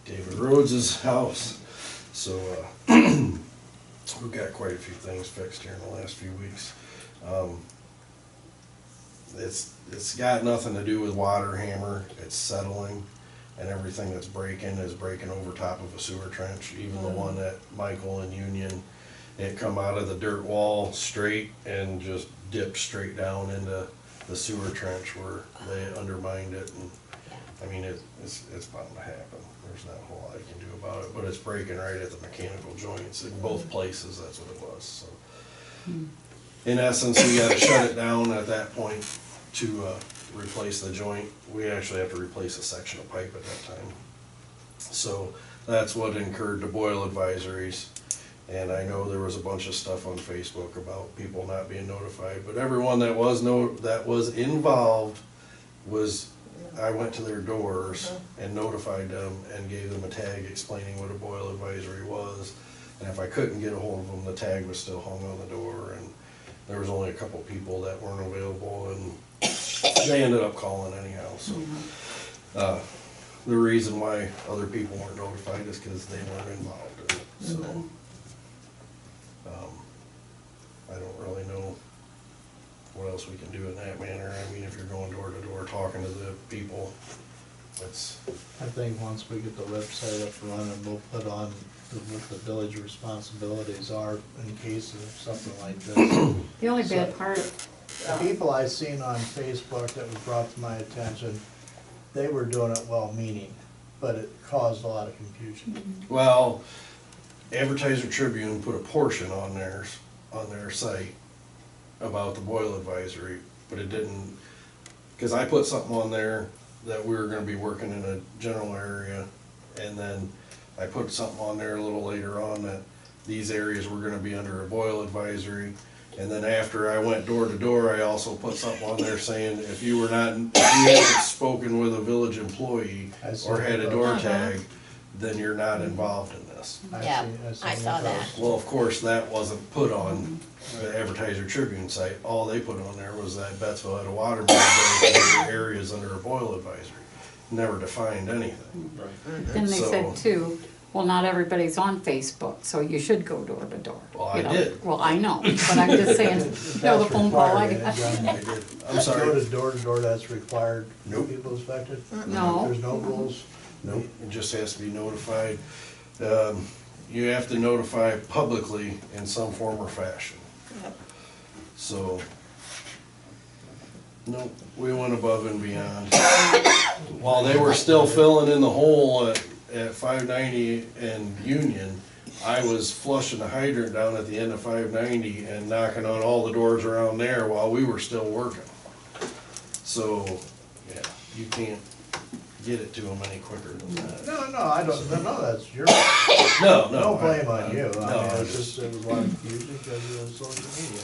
David Rhodes's house. So, we've got quite a few things fixed here in the last few weeks. It's got nothing to do with water hammer, it's settling, and everything that's breaking is breaking over top of a sewer trench. Even the one at Michael and Union, it come out of the dirt wall straight and just dipped straight down into the sewer trench where they undermined it, and, I mean, it's bound to happen. There's not a whole lot you can do about it, but it's breaking right at the mechanical joints in both places, that's what it was, so. In essence, we gotta shut it down at that point to, replace the joint. We actually have to replace a section of pipe at that time. So, that's what incurred the boil advisories. And I know there was a bunch of stuff on Facebook about people not being notified, but everyone that was involved was, I went to their doors and notified them and gave them a tag explaining what a boil advisory was. And if I couldn't get a hold of them, the tag was still hung on the door, and there was only a couple people that weren't available, and they ended up calling anyhow, so. The reason why other people weren't notified is because they weren't involved in it, so. I don't really know what else we can do in that manner. I mean, if you're going door to door talking to the people, it's, I think once we get the website up and running, we'll put on what the village responsibilities are in case of something like this. The only bad part people I seen on Facebook that was brought to my attention, they were doing it well-meaning, but it caused a lot of confusion. Well, Advertiser Tribune put a portion on their site about the boil advisory, but it didn't, cause I put something on there that we were gonna be working in a general area, and then I put something on there a little later on that these areas were gonna be under a boil advisory. And then after I went door to door, I also put something on there saying if you hadn't spoken with a village employee or had a door tag, then you're not involved in this. Yeah, I saw that. Well, of course, that wasn't put on the Advertiser Tribune site. All they put on there was that Bettsville had a water main areas under a boil advisory. Never defined anything. Then they So- said too, well, not everybody's on Facebook, so you should go door to door. Well, I you know. did. Well, I know, but I'm just saying, you know, the phone call I got. I did. I'm Go sorry. to door, that's required, Nope. people inspected? No. There's no rules? Nope, it just has to be notified. You have to notify publicly in some form or fashion. So, no, we went above and beyond. While they were still filling in the hole at 590 and Union, I was flushing the hydrant down at the end of 590 and knocking on all the doors around there while we were still working. So, yeah, you can't get it to them any quicker than that. No, I don't, no, that's your, No, no blame on you, No, I mean, I it's just, it was a lot of confusion because of social media.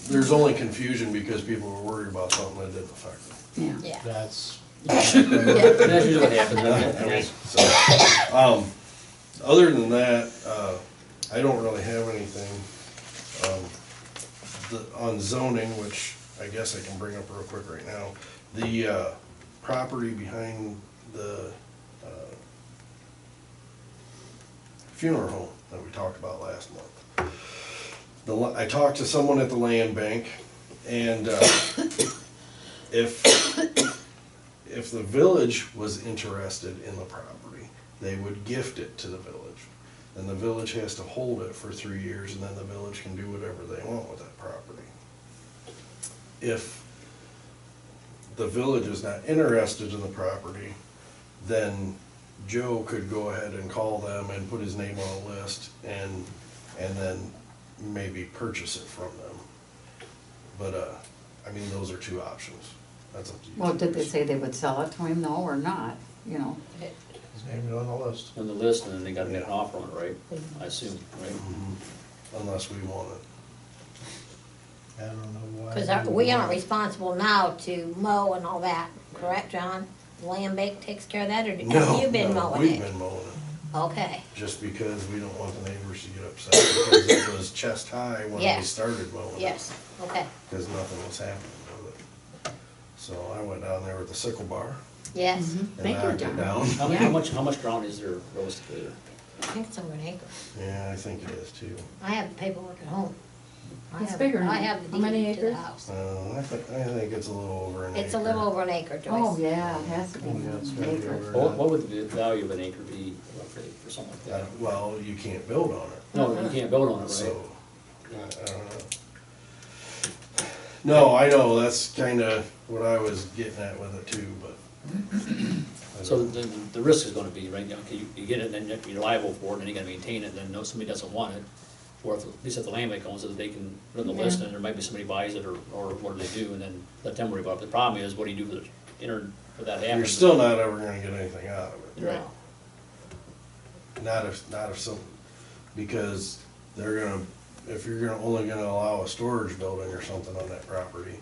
There's only confusion because people were worried about something that didn't affect them. Yeah. Yeah. That's, That's usually what happens. So, other than that, I don't really have anything. On zoning, which I guess I can bring up real quick right now, the property behind the funeral home that we talked about last month. I talked to someone at the land bank, and if the village was interested in the property, they would gift it to the village. And the village has to hold it for 3 years, and then the village can do whatever they want with that property. If the village is not interested in the property, then Joe could go ahead and call them and put his name on a list and then maybe purchase it from them. But, I mean, those are two options. That's up to you. Well, did they say they would sell it to him though, or not, you know? his name is on the list. On the list, and then they gotta make an offer on it, right? I assume, right? Mhm. Unless we want it. I don't know why. Because we aren't responsible now to mow and all that, correct, John? Land bank takes care of that, or have you been mowing We've it? been mowing it, Okay, just because we don't want the neighbors to get upset, because it was chest high when we Yes. started mowing it. yes, okay, Because nothing was happening with it. So I went down there with the sickle bar yes. and Thank you, knocked it John. down. How much ground is there realistically there? I think it's over an acre. Yeah, I think it is too. I have the paperwork at home. I It's have- bigger than I that. have the How many deed to the acres? house. I think it's a little over an acre. It's a little over an acre, Joyce. Oh, yeah, it has to be Oh, yeah, it's gotta an be acre. over. What would the value of an acre be roughly for something like that? Well, you can't build on it, No, you can't build on it, right? so, I don't know. No, I know, that's kinda what I was getting at with it too, but. So the risk is gonna be, right, okay, you get it, and then you're liable for it, and then you gotta maintain it, and then no, somebody doesn't want it. Or if, at least if the land bank owns it, they can put it on the list, and there might be somebody buys it, or what do they do, and then let them worry about it. The problem is, what do you do for that happens? You're still not ever gonna get anything out of it. Right. Not if some, because they're gonna, if you're only gonna allow a storage building or something on that property,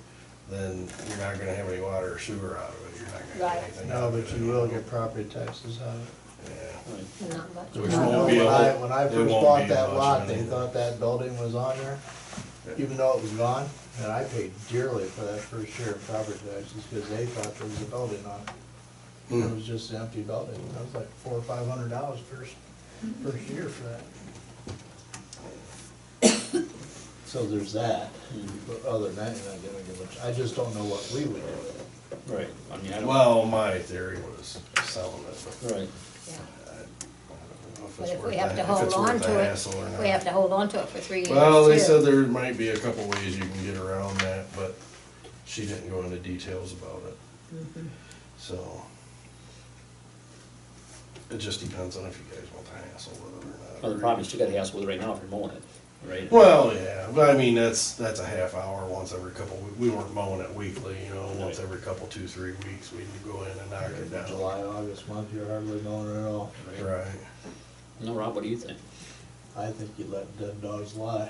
then you're not gonna have any water or sewer out of it, you're not gonna Right. get anything out No, of it. but you will get property taxes on it. Yeah. Right. Not much. Which I know won't be a whole- when I it first won't bought be that much lot, of they anything. thought that building was on there, even though it was gone, and I paid dearly for that first year of property taxes, because they thought there was a building on it. It was just an empty building, that was like $400 or $500 first year for that. So there's that, but other than that, you're not gonna get much, I just don't know what we would do. Right, I mean, I don't. Well, my theory was selling it, but Right. Yeah. I don't know if But it's if worth we have the- to if hold it's on worth the to it, hassle or not. we have to hold on to it for 3 years Well, they too. said there might be a couple ways you can get around that, but she didn't go into details about it. So, it just depends on if you guys want to hassle with it or not. Well, the problem is you gotta hassle with it right now if you're mowing it, right? Well, yeah, but I mean, that's a half hour once every couple, we weren't mowing it weekly, you know, once every couple, 2-3 weeks, we'd go in and knock it down. July, August month, you're hardly mowing it at all. Right. No, Rob, what do you think? I think you let dead dogs lie.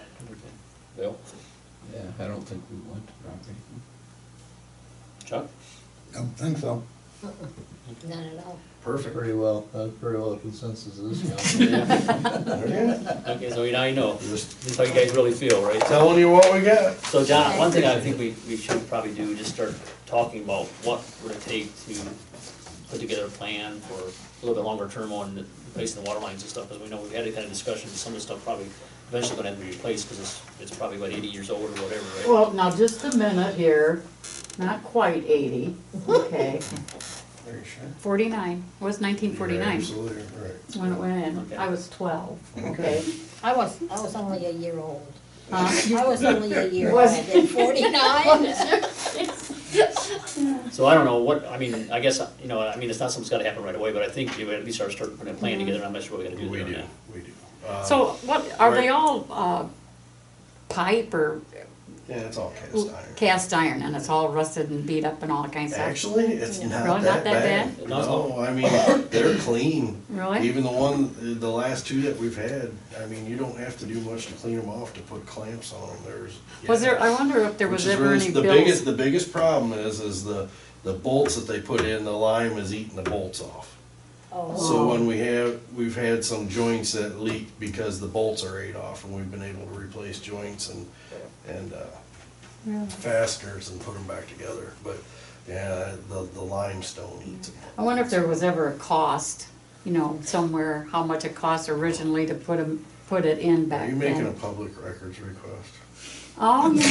Bill? Yeah, I don't think we want to property. Chuck? I don't think so. None at all. Perfect. That's pretty well the consensus of this council. Okay, so now you know, this is how you guys really feel, right? Telling you what we got. So John, one thing I think we should probably do, just start talking about what would it take to put together a plan for a little bit longer term on replacing the water lines and stuff, because we know we've had a kind of discussion, some of the stuff probably eventually gonna have to be replaced, because it's probably about 80 years old or whatever, right? Well, now just a minute here, not quite 80, okay, Are you sure? 49, it was 1949 Absolutely, right. when it went in. Okay. I was 12, okay. I was only a year old. Huh? I was only a year old Was- at 49. So I don't know what, I mean, I guess, you know, I mean, it's not something's gotta happen right away, but I think you would at least start putting a plan together, I'm not sure what we gotta do We there on do, that. we do. So what, are they right. all pipe or Yeah, it's all cast iron. cast iron, and it's all rusted and beat up and all that kind of stuff? Actually, it's not Really? that Not that bad. bad? No, I mean, they're clean. Really? Even the last two that we've had, I mean, you don't have to do much to clean them off to put clamps on them. Was there, I wonder if there was Which is ever really- any the bills? the biggest problem is the bolts that they put in, the lime is eating the bolts off. Oh, So when we've had some joints that leak because the bolts are ate off, and we've been able to replace joints and Really? fasteners and put them back together. But yeah, the limestone eats it. I wonder if there was ever a cost, you know, somewhere, how much it cost originally to put it in Are back you making a then. public records request? Oh, you know.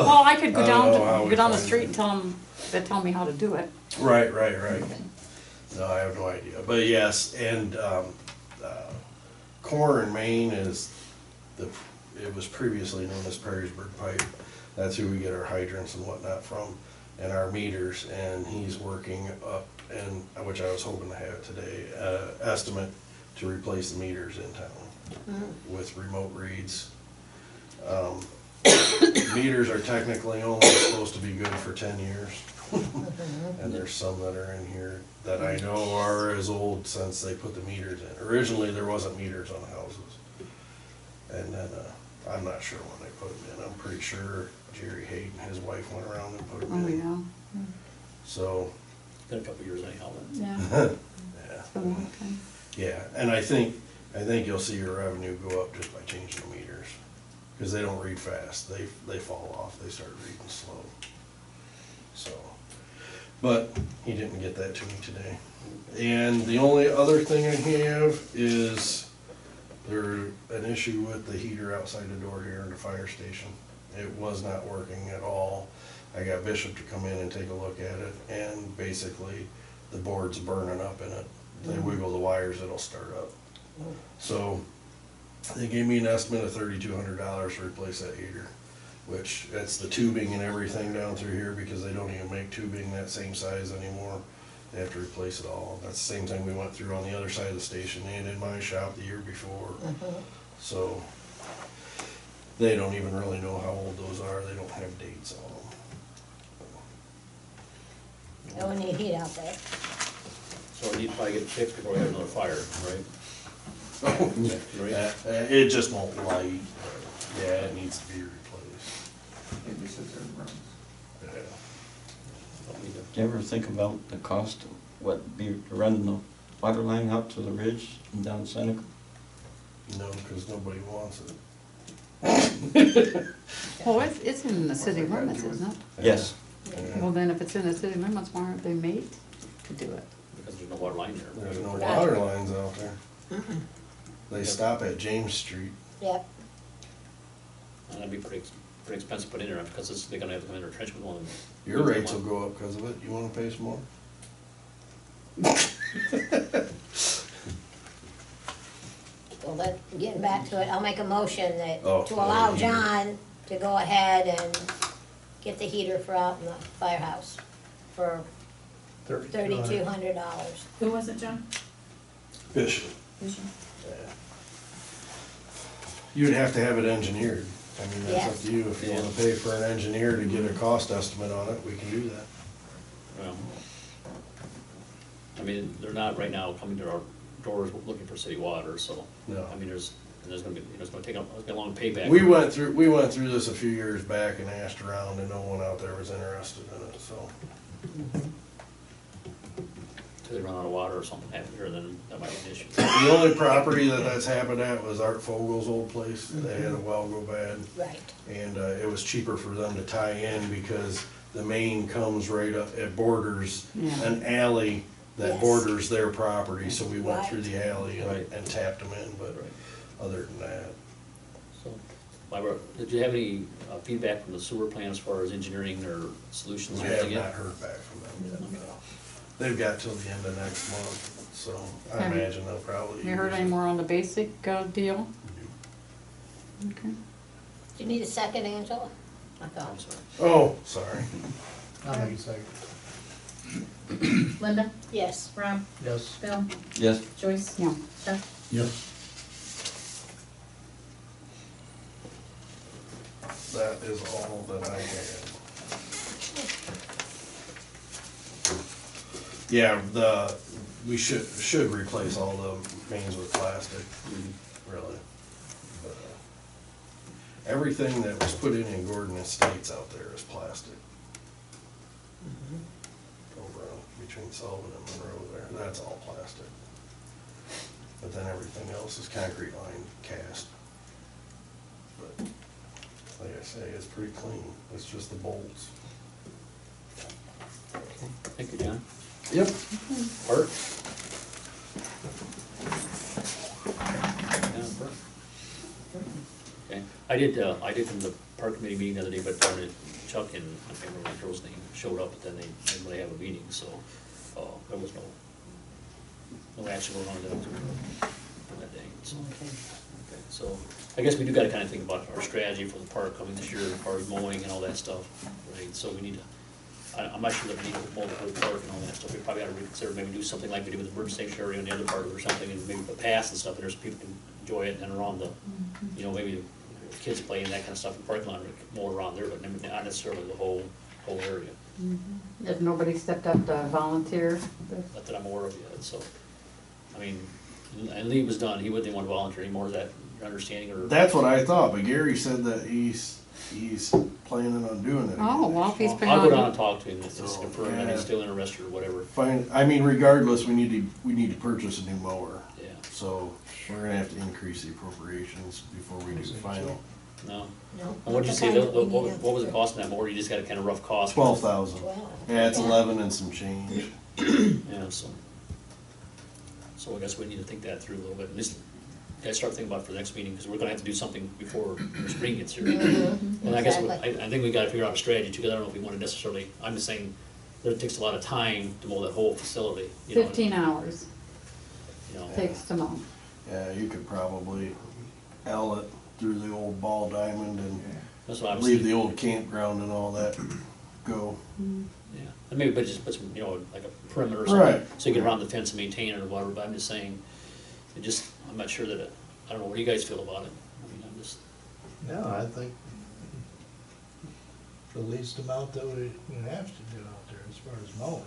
Well, I could go I don't know how down, we go down the find street it. and tell them, they tell me how to do it. Right. No, I have no idea, but yes, and, Core in Maine is it was previously known as Perrysburg Pipe. That's who we get our hydrants and whatnot from, and our meters, and he's working up, and, which I was hoping to have today, estimate to replace the meters in town with remote reads. Meters are technically only supposed to be good for 10 years. And there's some that are in here that I know are as old since they put the meters in. Originally, there wasn't meters on the houses. And then, I'm not sure when they put them in. I'm pretty sure Jerry Hayden, his wife, went around and put them Oh, in. yeah, So, Been a couple of years anyhow, then. yeah, yeah. it's been a long time. Yeah, and I think you'll see your revenue go up just by changing the meters. Cause they don't read fast. They fall off. They start reading slow. So, but he didn't get that to me today. And the only other thing I have is there's an issue with the heater outside the door here in the fire station. It was not working at all. I got Bishop to come in and take a look at it, and basically the board's burning up in it. They wiggle the wires, it'll start up. So they gave me an estimate of $3,200 to replace that heater, which that's the tubing and everything down through here, because they don't even make tubing that same size anymore. They have to replace it all. That's the same thing we went through on the other side of the station and in my shop the year before. So they don't even really know how old those are. They don't have dates on them. no need heat out there. So we need to probably get it fixed before we have another fire, right? Right? It just won't light. Yeah, it needs to be replaced. Maybe sit there and run. Yeah. Don't need to- Do you ever think about the cost of what be running the water line out to the ridge and down Seneca? No, because nobody wants it. Well, it's in the city limits, isn't it? Yes. Yeah. Well, then if it's in the city limits, why aren't they made to do it? Because there's no water line there. There's no water lines out there. They stop at James Street. Yep. And that'd be pretty expensive to put in there, because they're gonna have to come in and trench with one. Your rates will go up because of it. You wanna pay some more? Well, getting back to it, I'll make a motion that, Oh, to allow yeah. John to go ahead and get the heater for out in the firehouse for $3,200. Who was it, John? Bishop. You'd have to have it engineered. I mean, that's up Yes. to you. If you wanna pay for an engineer to get a cost estimate on it, we can do that. Well, I mean, they're not right now coming to our doors looking for city water, so, No. I mean, there's gonna be, it's gonna take a long payback. We went through this a few years back and asked around and no one out there was interested in it, so. Till they run out of water or something happens here, then that might be an issue. The only property that's happened at was Art Fogel's old place. They had a well go bad. Right. And it was cheaper for them to tie in because the main comes right up, it borders Yeah. an alley that Yes. borders their property, so we went through Right. the alley Right. and tapped them in, but Right. other than that. So, Barbara, did you have any feedback from the sewer plant as far as engineering or solutions We or have anything not yet? heard back from them yet. They've got till the end of next month, so I Have you- imagine they'll probably. You heard use any it. more on the basic deal? Okay. Do you need a second, Angela? I I'm thought. sorry. Oh, sorry. I'll make a second. Linda? Yes. Rob? Yes. Bill? Yes. Joyce? Yeah. Jeff? Yes. That is all that I have. Yeah, we should replace all the mains with plastic, really. But, everything that was put in Gordon Estates out there is plastic. Over between Sullivan and Monroe there, that's all plastic. But then everything else is concrete line cast. But, like I say, it's pretty clean, it's just the bolts. Thank you, John. Yep. Art? Yeah, Bert. Okay, I did from the park committee meeting the other day, but Chuck and, I can't remember the girl's name, showed up, but then they didn't really have a meeting, so, there was no action going on that day, so. Okay, so, I guess we do gotta kinda think about our strategy for the park coming this year, as far as mowing and all that stuff, right? So we need to, I'm not sure that we need to mow the whole park and all that stuff, we probably ought to reconsider, maybe do something like we did with the bird sanctuary on the other part of it or something, and maybe put paths and stuff, and there's people can enjoy it, and around the, you know, maybe the kids play and that kind of stuff in the parking lot, mow around there, but not necessarily the whole area, Has nobody stepped up to volunteer? not that I'm aware of yet, so. I mean, and Lee was done, he wouldn't want to volunteer anymore, is that your understanding, or? That's what I thought, but Gary said that he's planning on doing it. Oh, well, if he's been I'll go down on, and talk to him, just So, confirm that he's yeah. still interested or whatever, Fine, I mean, regardless, we need to purchase a new mower, yeah, so we're gonna have to increase the appropriations before we do the final. no. No. And what'd you say, what was the cost of that mower, you just got a kind of rough cost? 12,000. Well, Yeah, it's 11 and some change. Yeah, so I guess we need to think that through a little bit, at least, guys start thinking about it for the next meeting, because we're gonna have to do something before the spring gets here. And I guess, Exactly. I think we gotta figure out a strategy too, because I don't know if we wanna necessarily, I'm just saying, that it takes a lot of time to mow that whole facility, you know. 15 hours You know, takes to mow. Yeah, you could probably L it through the old ball diamond and that's what I was leave thinking, the old campground and all that go. yeah, and maybe, but just put some, you know, like a perimeter or something, Right. so you get around the fence and maintain it or whatever, but I'm just saying, I'm not sure that, I don't know, what do you guys feel about it? I mean, I'm just, No, I think the least amount that we have to do out there as far as mowing.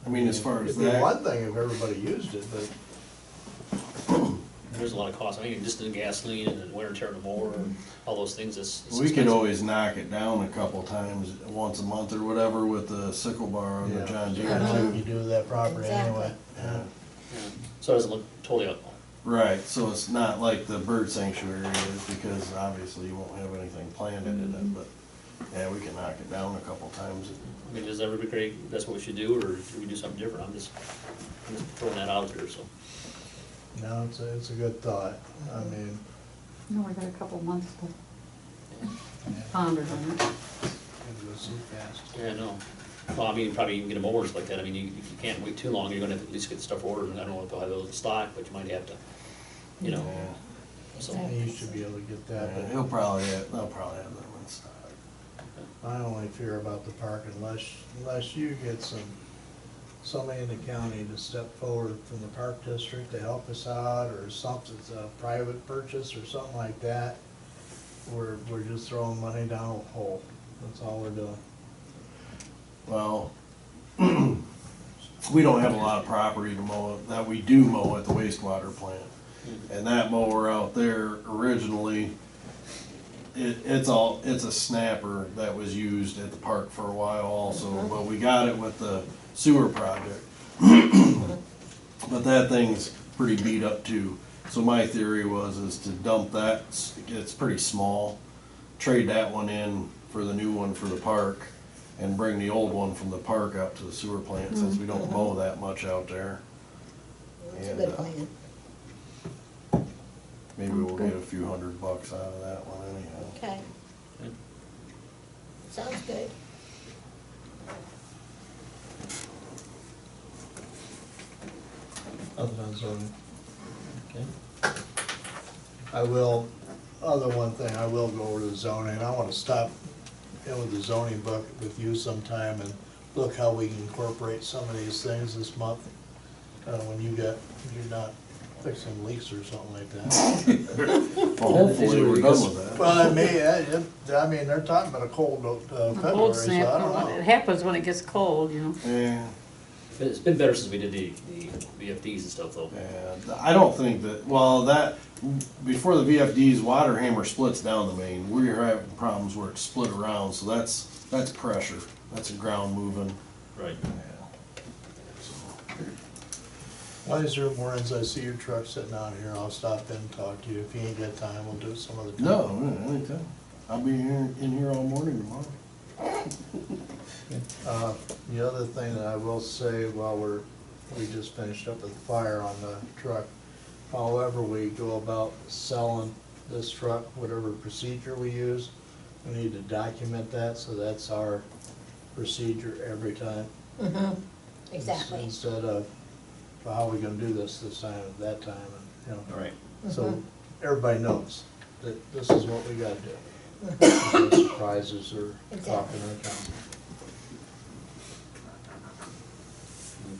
I mean, as far as It'd be that, one thing if everybody used it, but there's a lot of cost, I mean, just the gasoline and the wear and tear on the mower and all those things, it's we could expensive. always knock it down a couple times, once a month or whatever with the sickle bar on the yeah, John Deere kinda like too. you do that property Exactly. anyway. Yeah. Yeah. So it doesn't look totally up. Right, so it's not like the bird sanctuary is, because obviously you won't have anything planted in it, but, yeah, we can knock it down a couple times. I mean, does everybody agree that's what we should do, or should we do something different? I'm just throwing that out there, so. No, it's a good thought. I mean, No, we got a couple months to yeah, ponder on it. it goes so fast. Yeah, no. Well, I mean, probably even get a mowers like that. I mean, if you can't wait too long, you're gonna have to at least get stuff ordered, and I don't know if they'll have those in stock, but you might have to, you know. So, You should be able to get that, but They'll probably have them in stock. I only fear about the park unless you get somebody in the county to step forward from the park district to help us out, or something's a private purchase or something like that. We're just throwing money down a hole. That's all we're doing. Well, we don't have a lot of property to mow, that we do mow at the wastewater plant. And that mower out there originally, it's a snapper that was used at the park for a while also, but we got it with the sewer project. But that thing's pretty beat up too. So my theory is to dump that, it's pretty small, trade that one in for the new one for the park, and bring the old one from the park out to the sewer plant, since we don't mow that much out there. That's a And, good plan. maybe we'll get a few $100 out of that one anyhow. Okay. Sounds good. Other than zoning. okay. Other one thing, I will go over to the zoning. I wanna stop in with the zoning book with you sometime and look how we can incorporate some of these things this month. When you're not fixing leaks or something like that. Well, hopefully we're done with that. Well, I mean, they're talking about a cold, February, Cold so I snap, don't know. it happens when it gets cold, you know. Yeah. It's been better since we did the VFDs and stuff though. Yeah, I don't think that, before the VFD's water hammer splits down the main, we're having problems where it's split around, so that's pressure, that's a ground moving. Right. Why is there more as I see your truck sitting out here, I'll stop in and talk to you. If you ain't got time, we'll do it some other time. No, anytime. I'll be in here all morning tomorrow. The other thing that I will say while we just finished up with the fire on the truck, however we go about selling this truck, whatever procedure we use, we need to document that, so that's our procedure every time. Exactly. Instead of, well, how are we gonna do this time, that time, and, you know. All right. So everybody knows that this is what we gotta do. No surprises or talking or accounting.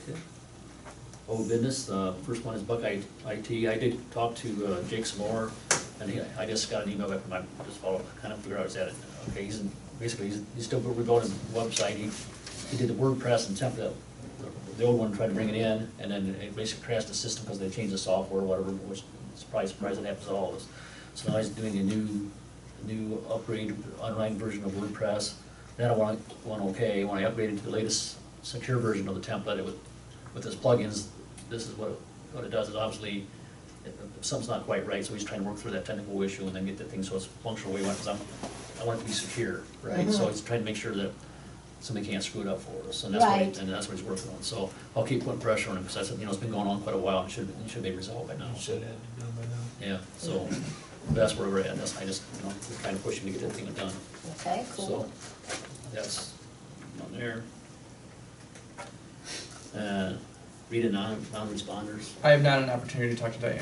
Okay. Old business, first one is Buckeye IT. I did talk to Jake some more, and I just got an email back from my, just follow, kind of figure out what's at it. Okay, he's still rebuilding his website. He did the WordPress and template. The old one tried to bring it in, and then it basically crashed the system because they changed the software or whatever, which is probably surprised it happens to all of us. So now he's doing a new upgrade, online version of WordPress. Then I went okay, when I upgraded to the latest secure version of the template, with his plugins, this is what it does, is obviously, something's not quite right, so he's trying to work through that technical issue and then get the thing so it's functional the way we want, because I want it to be secure, right? So he's trying to make sure that somebody can't screw it up for us, and that's what he's working on. So I'll keep putting pressure on him, because it's been going on quite a while, and it should be resolved by now. Should have it done by now. Yeah, so that's where we're at. I just, we're trying to push him to get that thing done. Okay, cool. So that's on there. Read a non-responders. I have not an opportunity to talk to Diane.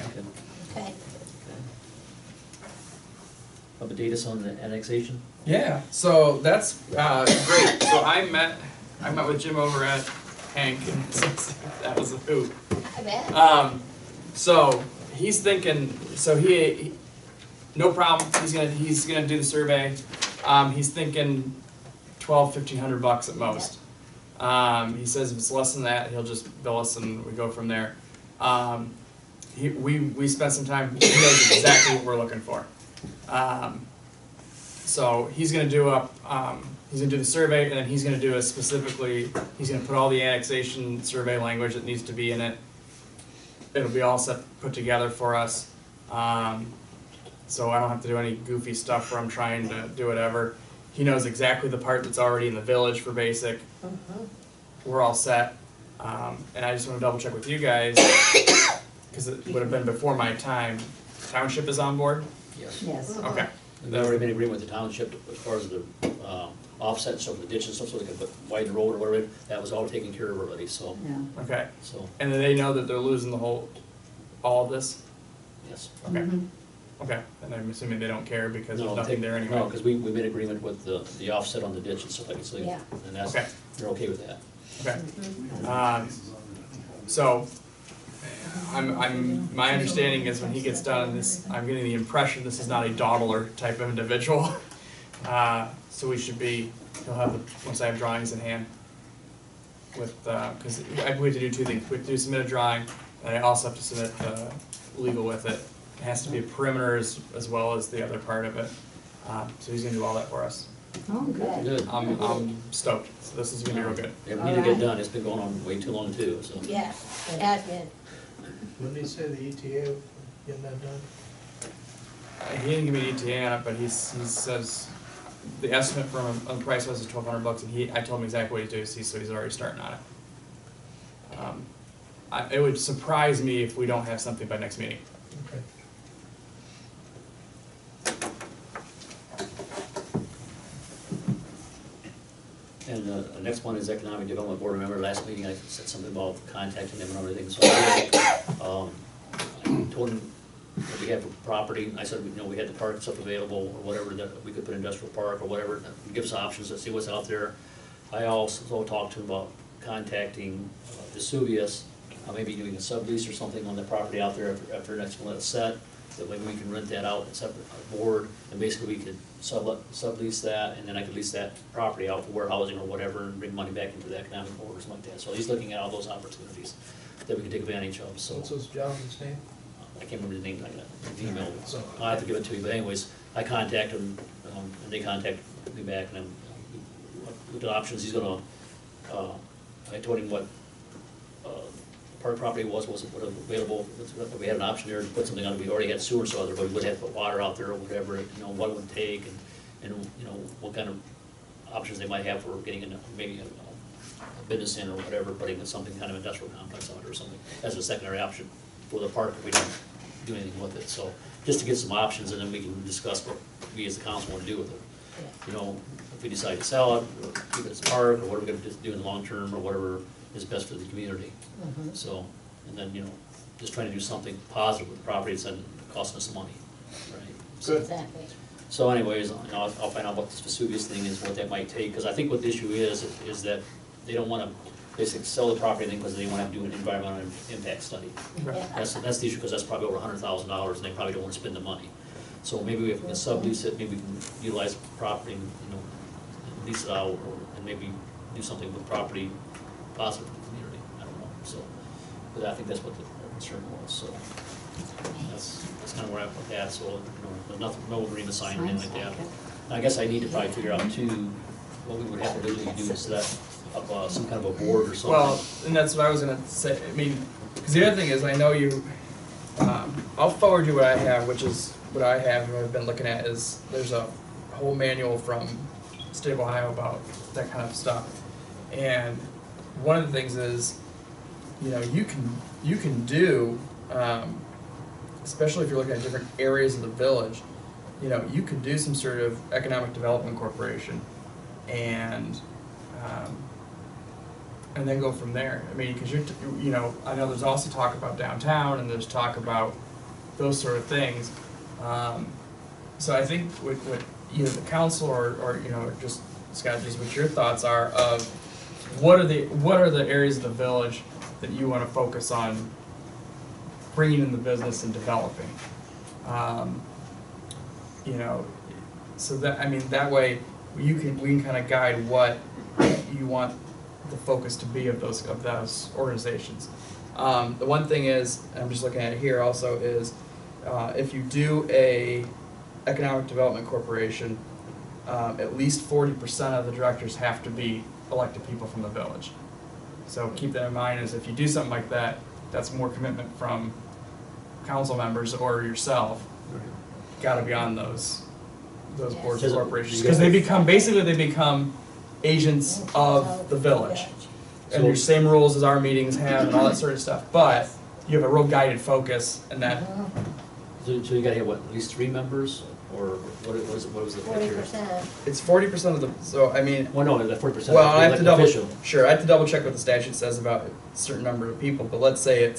Okay. Update on the annexation. Yeah, so that's great. So I met with Jim over at Hank, and that was a hoot. I bet. So he's thinking. So he no problem. He's gonna do the survey. He's thinking $1,200-1,500 at most. He says if it's less than that, he'll just bill us and we go from there. We spent some time. He knows exactly what we're looking for. So he's gonna do the survey, and then he's gonna do he's gonna put all the annexation survey language that needs to be in it. It'll be all put together for us. So I don't have to do any goofy stuff where I'm trying to do whatever. He knows exactly the part that's already in the village for basic. We're all set. And I just wanna double check with you guys, cause it would have been before my time. Township is on board? Yes. Yes. Okay. We've already made an agreement with the township as far as the offset stuff, the ditch and stuff, so they can widen the road or whatever. That was all taken care of already, so. Yeah. Okay. So, And then they know that they're losing all of this? yes. Okay. Okay, and I'm assuming they don't care because No, there's nothing there anyway. No, because we made agreement with the offset on the ditch and stuff like that, so, Yeah. and that's, Okay. they're okay with that. Okay. So, my understanding is when he gets done, I'm getting the impression this is not a dawdler type of individual. So he'll have, once I have drawings in hand with, because we have to do two things. We have to submit a drawing, and I also have to submit legal with it. It has to be a perimeter as well as the other part of it. So he's gonna do all that for us. Oh, good. Good. I'm stoked, so this is gonna be real good. Yeah, we need to get done, it's been going on way too long too, so. Yeah, that's good. When they say the ETA, getting that done? He didn't give me an ETA on it, but he says the estimate from on the price was $1,200, and I told him exactly what he's doing, so he's already starting on it. It would surprise me if we don't have something by next meeting. Okay. And the next one is Economic Development Board. Remember last meeting I said something about contacting them and everything, so I told him that we have a property. I said, we had the park stuff available or whatever, that we could put industrial park or whatever, give us options to see what's out there. I also talked to him about contacting Vesuvius, maybe doing a sublease or something on the property out there after next one that's set. That way we can rent that out and separate board, and basically we could sublease that, and then I could lease that property out for warehousing or whatever, and bring money back into the economic board or something like that. So he's looking at all those opportunities that we can take advantage of, so. What's this gentleman's name? I can't remember the name, I got an email, so I'll have to give it to you, but anyways, I contacted him, and they contacted me back, and looked at options. He's gonna, I told him what, park property wasn't available. We had an option there to put something on it. We already had sewer, so other, but we would have to put water out there or whatever, what it would take, and what kind of options they might have for getting in, maybe a business in or whatever, putting in something kind of industrial complex on it or something as a secondary option for the park if we don't do anything with it. So just to get some options, and then we can discuss what we as the council want to do with it. If we decide to sell it, or keep it as a park, or what we're gonna do in the long term, or whatever is best for the community. So, and then, just trying to do something positive with the property instead of costing us money, right? Good. Exactly. So anyways, I'll find out what this Vesuvius thing is, what that might take, because I think what the issue is that they don't wanna basically sell the property thing because they wanna have to do an environmental impact study. Yeah. That's the issue, because that's probably over $100,000, and they probably don't wanna spend the money. So maybe if we can sublease it, maybe we can utilize the property, and, lease it out, and maybe do something with property positive for the community, I don't know, so. But I think that's what the concern was, so. That's kind of where I'm at with that, so, but nothing, no agreement signed or anything like that. And I guess I need to probably figure out too, what we would have to really do is set up some kind of a board or something. Well, and that's what I was gonna say. I mean, because the other thing is, I know you. I'll forward you what I have, which is what I have and what I've been looking at is there's a whole manual from State of Ohio about that kind of stuff, and one of the things is, you can do, especially if you're looking at different areas of the village, you could do some sort of economic development corporation, and then go from there. I mean, because I know there's also talk about downtown, and there's talk about those sort of things. So I think what either the council or just Scott, just what your thoughts are of what are the areas of the village that you want to focus on bringing in the business and developing. So that way we can kind of guide what you want the focus to be of those organizations. The one thing is, I'm just looking at it here also, is if you do a economic development corporation, at least 40% of the directors have to be elected people from the village. So keep that in mind, is if you do something like that, that's more commitment from council members or yourself. Got to be on those boards of corporations, because they become agents of the village, and your same rules as our meetings have and all that sort of stuff. But you have a real guided focus, and that. So you gotta have what, at least 3 members, or what was the picture? 40%. It's 40% of the. So I mean. Well, no, that 40%. Well, I have to double. Official. Sure, I have to double check what the statute says about a certain number of people. But let's say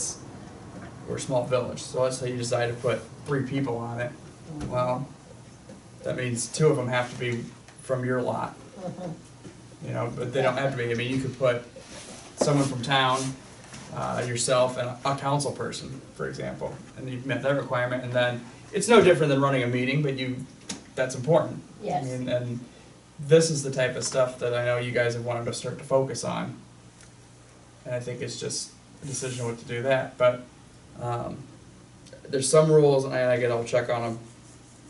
we're a small village, so let's say you decide to put 3 people on it. Well, that means 2 of them have to be from your lot. You know, but they don't have to be. I mean, you could put someone from town, yourself, and a council person, for example, and you've met that requirement, and then it's no different than running a meeting, but that's important. Yes. I mean, and this is the type of stuff that I know you guys have wanted to start to focus on. And I think it's just a decision what to do that, but, there's some rules, and I gotta double check on them.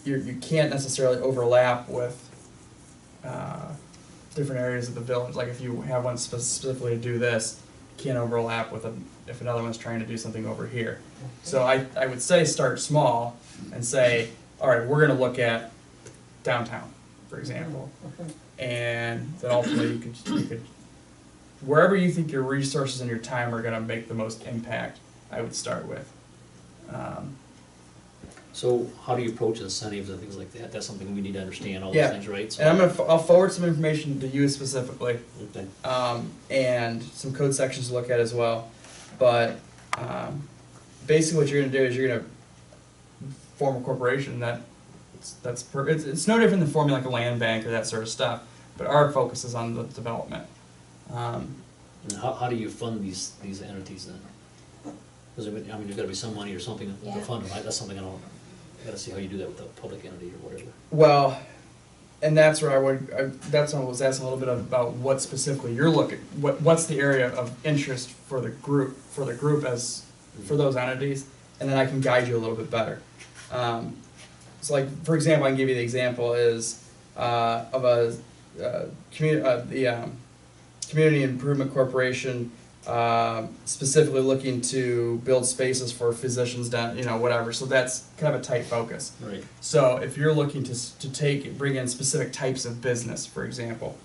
You can't necessarily overlap with, different areas of the village, like if you have one specifically to do this, you can't overlap with if another one's trying to do something over here. So I would say start small and say, all right, we're gonna look at downtown, for example. And then ultimately you could, wherever you think your resources and your time are gonna make the most impact, I would start with. So how do you approach incentives and things like that? That's something we need to understand, all those Yeah. things, right? So- And I'll forward some information to you specifically, Okay. and some code sections to look at as well. But basically what you're gonna do is you're gonna form a corporation it's no different than forming like a land bank or that sort of stuff, but our focus is on the development. And how do you fund these entities then? Because I mean, there's gotta be some money or something to Yeah. fund them, right? That's something I gotta see how you do that with a public entity or whatever. Well, and that's where that's what I was asking a little bit about what specifically you're looking, what's the area of interest for the group as, for those entities, and then I can guide you a little bit better. So like, for example, I can give you the example is, of the Community Improvement Corporation, specifically looking to build spaces for physicians down, whatever, so that's kind of a tight focus. Right. So if you're looking to bring in specific types of business, for example,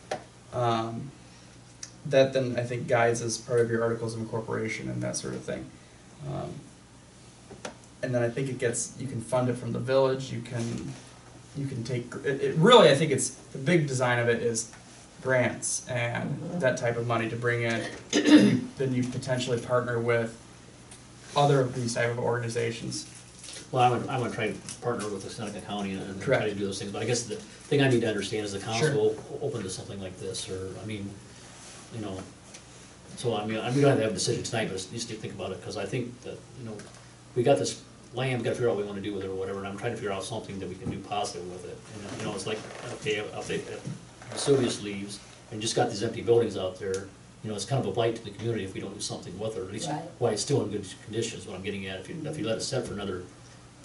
that then I think guides as part of your articles of incorporation and that sort of thing. And then I think you can fund it from the village, you can take, it really, I think the big design of it is grants and that type of money to bring in. Then you potentially partner with other of these type of organizations. Well, I would try to partner with the Seneca County and try Correct. to do those things, but I guess the thing I need to understand is the council open to something like this, or, I mean, so I mean, we don't have to have a decision tonight, but at least to think about it, because I think that, we got this land, we gotta figure out what we wanna do with it or whatever, and I'm trying to figure out something that we can do positive with it. And, it's like, okay, if Vesuvius leaves, and just got these empty buildings out there, it's kind of a blight to the community if we don't do something with it, or at least Right. why it's still in good conditions, what I'm getting at. If you let it set for another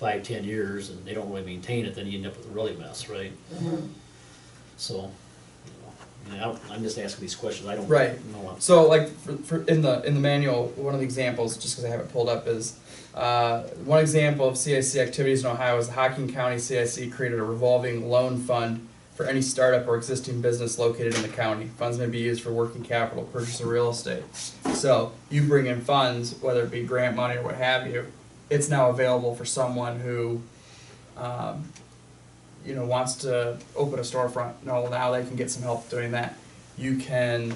5-10 years and they don't really maintain it, then you end up with a really mess, right? So, I'm just asking these questions, I don't Right. know. So like for in the manual, one of the examples, just because I have it pulled up, is one example of CIC activities in Ohio is the Hocking County CIC created a revolving loan fund for any startup or existing business located in the county. Funds may be used for working capital, purchase of real estate. So you bring in funds, whether it be grant money or what have you, it's now available for someone who wants to open a storefront. No, now they can get some help doing that. You can,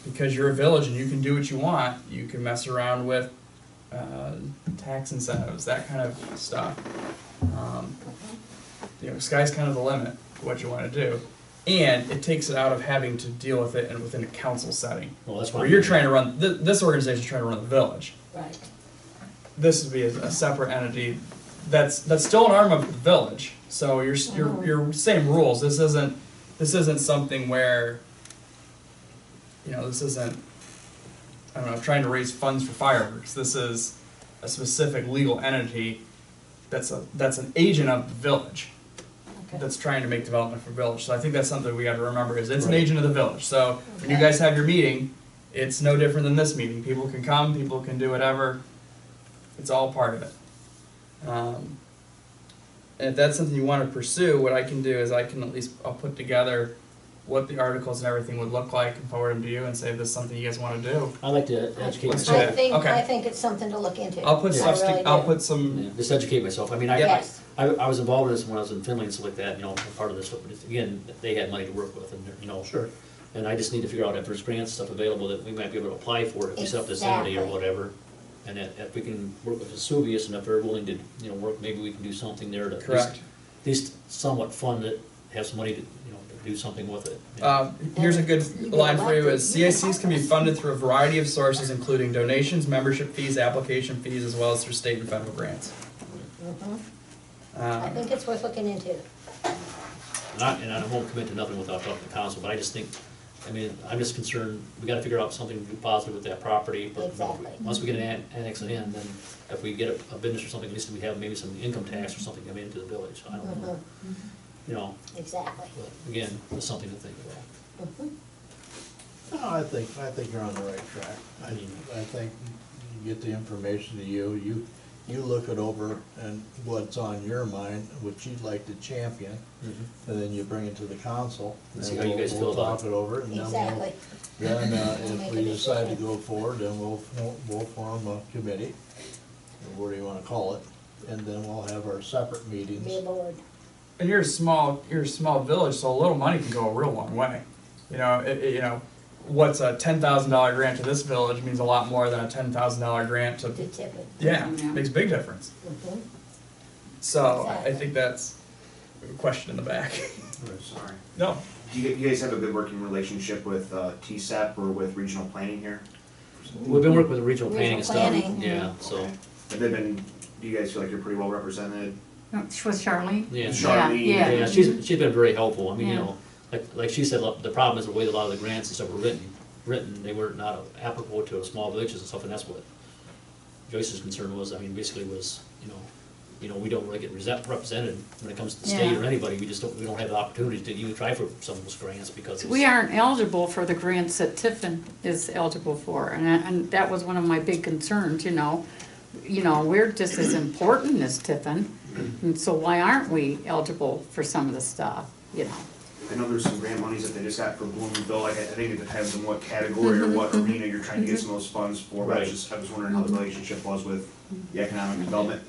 because you're a village and you can do what you want, you can mess around with tax incentives, that kind of stuff. Sky's kind of the limit for what you want to do. And it takes it out of having to deal with it within a council setting. Well, that's why where you're trying to run, this organization's trying to run the village. Right. This would be a separate entity that's still an arm of the village. So you're same rules. This isn't something where this isn't, I don't know, trying to raise funds for fireworks. This is a specific legal entity that's an agent of the village that's trying to make development for village. So I think that's something we got to remember is it's an agent of the village. So when you guys have your meeting, it's no different than this meeting. People can come, people can do whatever. It's all part of it. And if that's something you want to pursue, what I can do is I'll put together what the articles and everything would look like and forward them to you and say if this is something you guys want to do. I'd like to educate Let's do myself. that. I think it's something to look into. I'll put stuff. I really I'll do. put some. Yeah, just educate myself. I mean, Yes. I was involved in this when I was in Finland and stuff like that, part of this, but again, they had money to work with and, Sure. and I just need to figure out if there's grant stuff available that we might be able to apply for if we set up this entity or Exactly. whatever. And if we can work with Vesuvius, and if they're willing to, work, maybe we can do something there to Correct. at least somewhat fund it, have some money to, to do something with it. Here's a good line for you: is CICs can be funded through a variety of sources, including donations, membership fees, application fees, as well as through state and federal grants. I think it's worth looking into. And I won't commit to nothing without talking to council, but I just think, I'm just concerned, we gotta figure out something to do positive with that property. But Exactly. once we get an annex it in, then if we get a business or something, at least we have maybe some income tax or something coming into the village, I don't know. Exactly. But again, it's something to think about. No, I think you're on the right track. I think you get the information to you look it over and what's on your mind, what you'd like to champion, and then you bring it to the council. And see and how you guys feel about Talk it over, and Exactly. then We'll if make we a decide to decision. go forward, then we'll form a committee, or what do you wanna call it, and then we'll have our separate meetings. Be a board. And you're a small village, so a little money can go a real long way. What's a $10,000 grant to this village means a lot more than a $10,000 grant to. To tip it. Yeah, Yeah. makes a big difference. Mhm. So Exactly. I think that's a question in the back. Sorry. No. Do you guys have a good working relationship with TSEP or with regional planning here? We've been working with the regional planning and stuff, Regional planning. yeah, so, Have they been, do you guys feel like you're pretty well represented? With Charlene? yeah. Charlene? Yeah. Yeah, she's been very helpful, Yeah. Like she said, the problem is the way a lot of the grants and stuff were written, they were not applicable to small villages and stuff, and that's what Joyce's concern was, basically was, we don't really get represented when it comes to the state or Yeah. anybody, we don't have the opportunity to even try for some of those grants because We aren't eligible for the grants that Tiffin is eligible for, and that was one of my big concerns, we're just as important as Tiffin, and so why aren't we eligible for some of the stuff, I know there's some grant monies that they just got for Bloomingville, I think it depends on what category or what arena you're trying to get some of those funds for, but I was wondering how the relationship was with the economic development.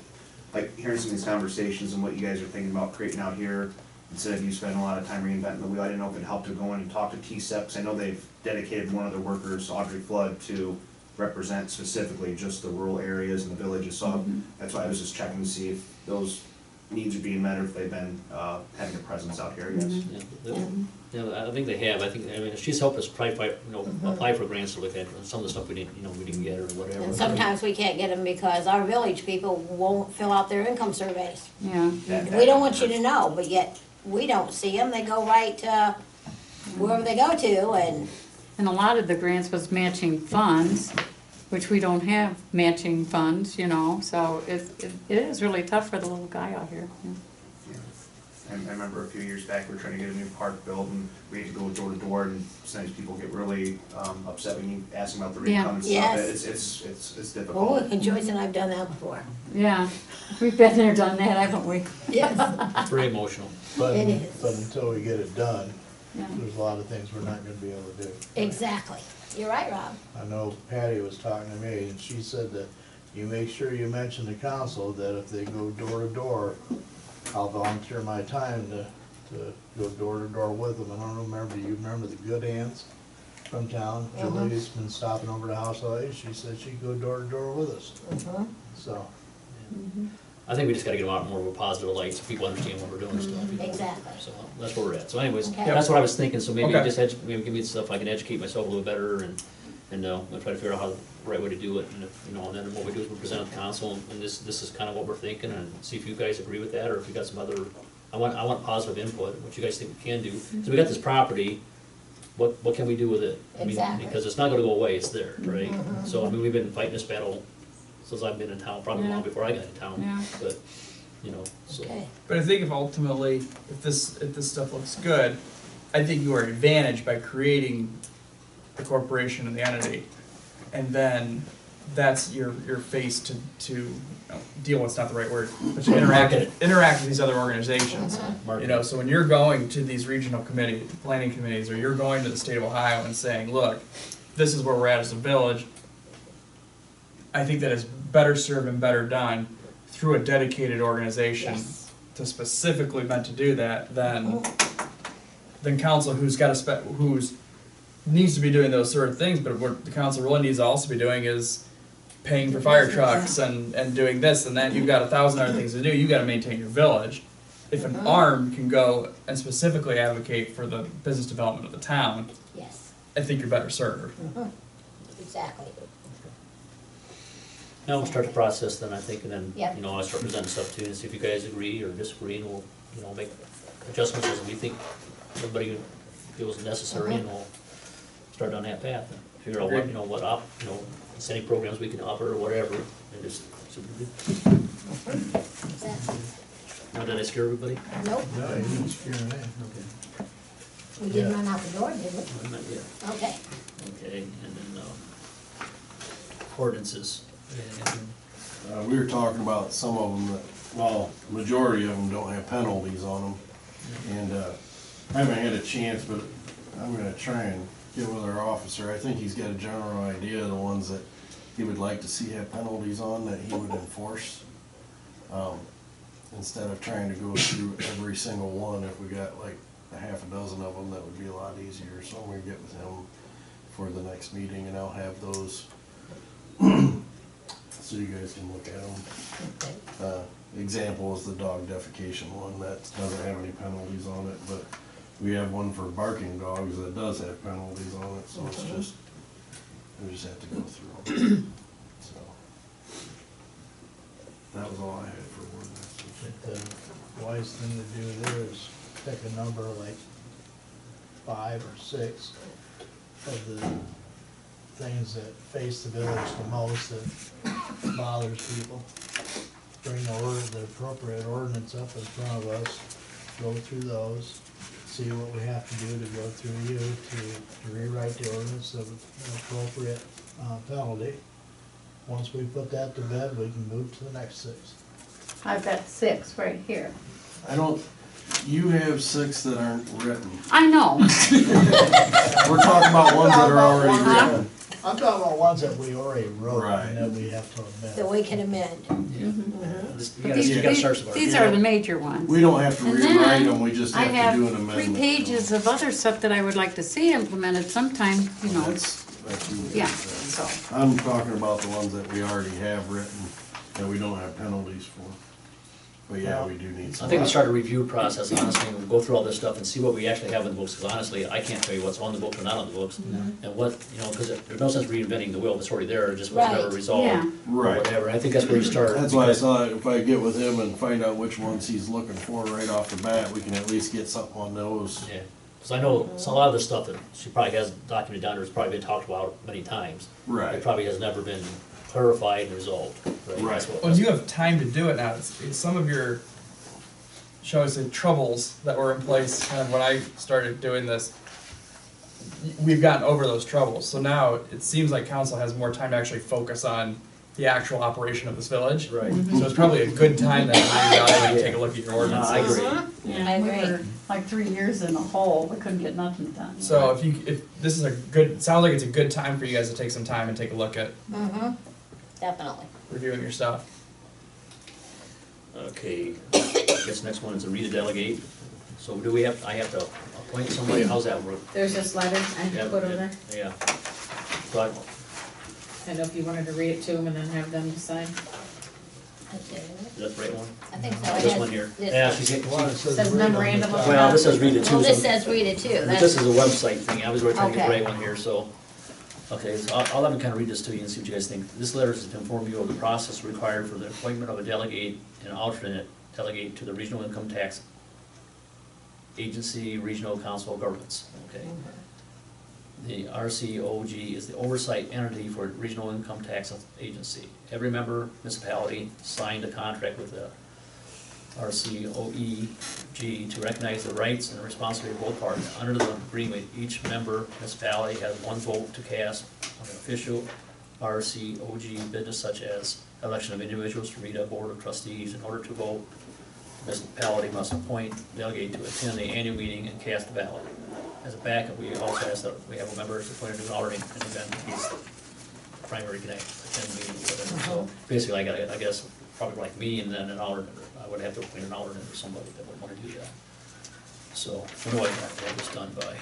Like, hearing some of these conversations and what you guys are thinking about creating out here, instead of you spending a lot of time reinventing the wheel, I didn't know if it'd help to go in and talk to TSEP, because I know they've dedicated one of their workers, Audrey Flood, to represent specifically just the rural areas and the villages, so that's why I was just checking to see if those needs are being met or if they've been having a presence out here, I guess. Yeah, I think they have, she's helped us apply for grants to look at, some of the stuff we didn't get or whatever. And sometimes we can't get them because our village people won't fill out their income surveys. Yeah. We don't want you to know, but yet we don't see them. They go right to wherever they go to, And a lot of the grants was matching funds, which we don't have matching funds, so it is really tough for the little guy out here. I remember a few years back, we were trying to get a new park built, and we had to go door to door, and sometimes people get really upset when you ask them about their Yeah. income and Yes. stuff. It's oh, difficult. and Joyce and I've done that before. Yeah, we've been there, done that, haven't we? Yes. It's very emotional. But It is. but until we get it done, Yeah. there's a lot of things we're not gonna be able to do. Exactly. You're right, Rob. I know Patty was talking to me, and she said that you make sure you mention to council that if they go door to door, I'll volunteer my time to go door to door with them. I don't remember, do you remember the Good Aunts from town? Julie's been stopping over to House of A, she said she'd go door to door with us, so. I think we just gotta get them out more of a positive light so people understand what we're doing and stuff. Exactly. So that's where we're at. So anyways, Okay. that's what I was thinking, so maybe Okay. just maybe give me stuff I can educate myself a little better and I'll try to figure out how the right way to do it. And if, and then what we do is we present it to council and this is kind of what we're thinking and see if you guys agree with that or if you got some other, I want positive input, what you guys think we can do. So we got this property, what can we do with it? Exactly. Because it's not gonna go away, it's there, right? So we've been fighting this battle since I've been in town, probably long before I got in town, Yeah. but, so. Okay. But I think if ultimately, if this stuff looks good, I think you are advantaged by creating the corporation and the entity, and then that's your face to deal with, it's not the right word, but to interact with these other organizations. So when you're going to these regional planning committees, or you're going to the state of Ohio and saying, look, this is where we're at as a village, I think that is better served and better done through a dedicated organization to specifically meant to do that than council who's needs to be doing those sort of things, but what the council really needs to also be doing is paying for fire trucks and doing this and that, you've got 1,000 other things to do, you gotta maintain your village. If an arm can go and specifically advocate for the business development of the town, Yes, I think you're better served. exactly. Now we'll start the process then, I think, and then, Yep. you know, I'll start presenting stuff to you and see if you guys agree or disagree, and we'll, you know, make adjustments as we think everybody feels necessary, and we'll start down that path and figure out what, you know, you know, incentive programs we can offer or whatever, and just, so we do. Exactly. Now, did I scare everybody? Nope, No, you didn't scare me. Okay. we didn't run out the door, did we? Not yet. Okay. Okay, and then, ordinances. Anything? We were talking about some of them that, well, majority of them don't have penalties on them. And, I haven't had a chance, but I'm gonna try and get with our officer. I think he's got a general idea of the ones that he would like to see have penalties on that he would enforce. Instead of trying to go through every single one, if we got like a half a dozen of them, that would be a lot easier. So I'm gonna get with him for the next meeting and I'll have those so you guys can look at them. Okay. Example is the dog defecation one, that doesn't have any penalties on it, but we have one for barking dogs that does have penalties on it, so it's just, we just have to go through them. So, that was all I had for ordinance. The wise thing to do there is pick a number like 5 or 6 of the things that face the village the most that bothers people. Bring the appropriate ordinance up in front of us, go through those, see what we have to do to go through you to rewrite the ordinance of an appropriate penalty. Once we put that to bed, we can move to the next 6. I've got 6 right here. I don't, you have 6 that aren't written. I know. We're talking about ones that are already written. I'm talking about ones that we already wrote Right. and that we have to amend. That we can amend. Just- You But gotta, you gotta start somewhere. these are the major ones. We don't have to And rewrite then them, we just I have to do an have amendment. 3 pages of other stuff that I would like to see implemented sometime, you know. That's you. Yeah, so. I'm talking about the ones that we already have written, that we don't have penalties for. But yeah, we do need I some. think we start a review process, honestly, and we'll go through all this stuff and see what we actually have in the books, because honestly, I can't tell you what's on the books or not on the books. And what, you know, because there's no sense reinventing the wheel, if it's already there, it just was never Right. resolved. Yeah. Or Right. whatever, I think that's where you start. That's why I because- thought if I get with him and find out which ones he's looking for right off the bat, we can at least get something on those. Yeah, because I know a lot of the stuff that she probably has documented down there has probably been talked about many times. Right. It probably has never been clarified and resolved, right? Right. That's what- When you have time to do it now, it's some of your, shall I say, troubles that were in place kind of when I started doing this, we've gotten over those troubles. So now it seems like council has more time to actually focus on the actual operation of this village. Right. So it's probably a good time to reevaluate and take a look at your No, ordinances. I agree. Yeah, I we agree. were like 3 years in a hole, we couldn't get nothing done. So if this is a good, sounds like it's a good time for you guys to take some time and take a look at Mm-hmm, definitely. reviewing your stuff. Okay, I guess next one is to redelegate. So do we have, I have to appoint somebody, how's that work? There's this letter I Yeah, put over there. Yeah. But, I don't know if you wanted to read it to them and then have them decide. Okay. is that the right one? I think so. It This has one here? this Yeah, one. she's getting, Well, it says Says read on the memorandum of top. well, this says read it too. Well, this so- says read it too. But That's, this is a website thing, I was really trying to get the Okay. right one here, so. Okay, so I'll have him kind of read this to you and see what you guys think. This letter is to inform you of the process required for the appointment of a delegate and alternate delegate to the Regional Income Tax Agency, Regional Council of Governments, okay? The RCOG is the oversight entity for Regional Income Tax Agency. Every member municipality signed a contract with the RCOEG to recognize the rights and responsibility of both parties. Under the agreement, each member municipality has 1 vote to cast on an official RCOG business such as election of individuals to read a board of trustees. In order to vote, the municipality must appoint a delegate to attend the annual meeting and cast a ballot. As a backup, we also ask that we have a member appointed to an alternate in the event he's the primary can attend the meeting or whatever. So basically, I guess, probably like me and then an alternate, I would have to appoint an alternate or somebody that would want to do that. So, when do I have to have this done by?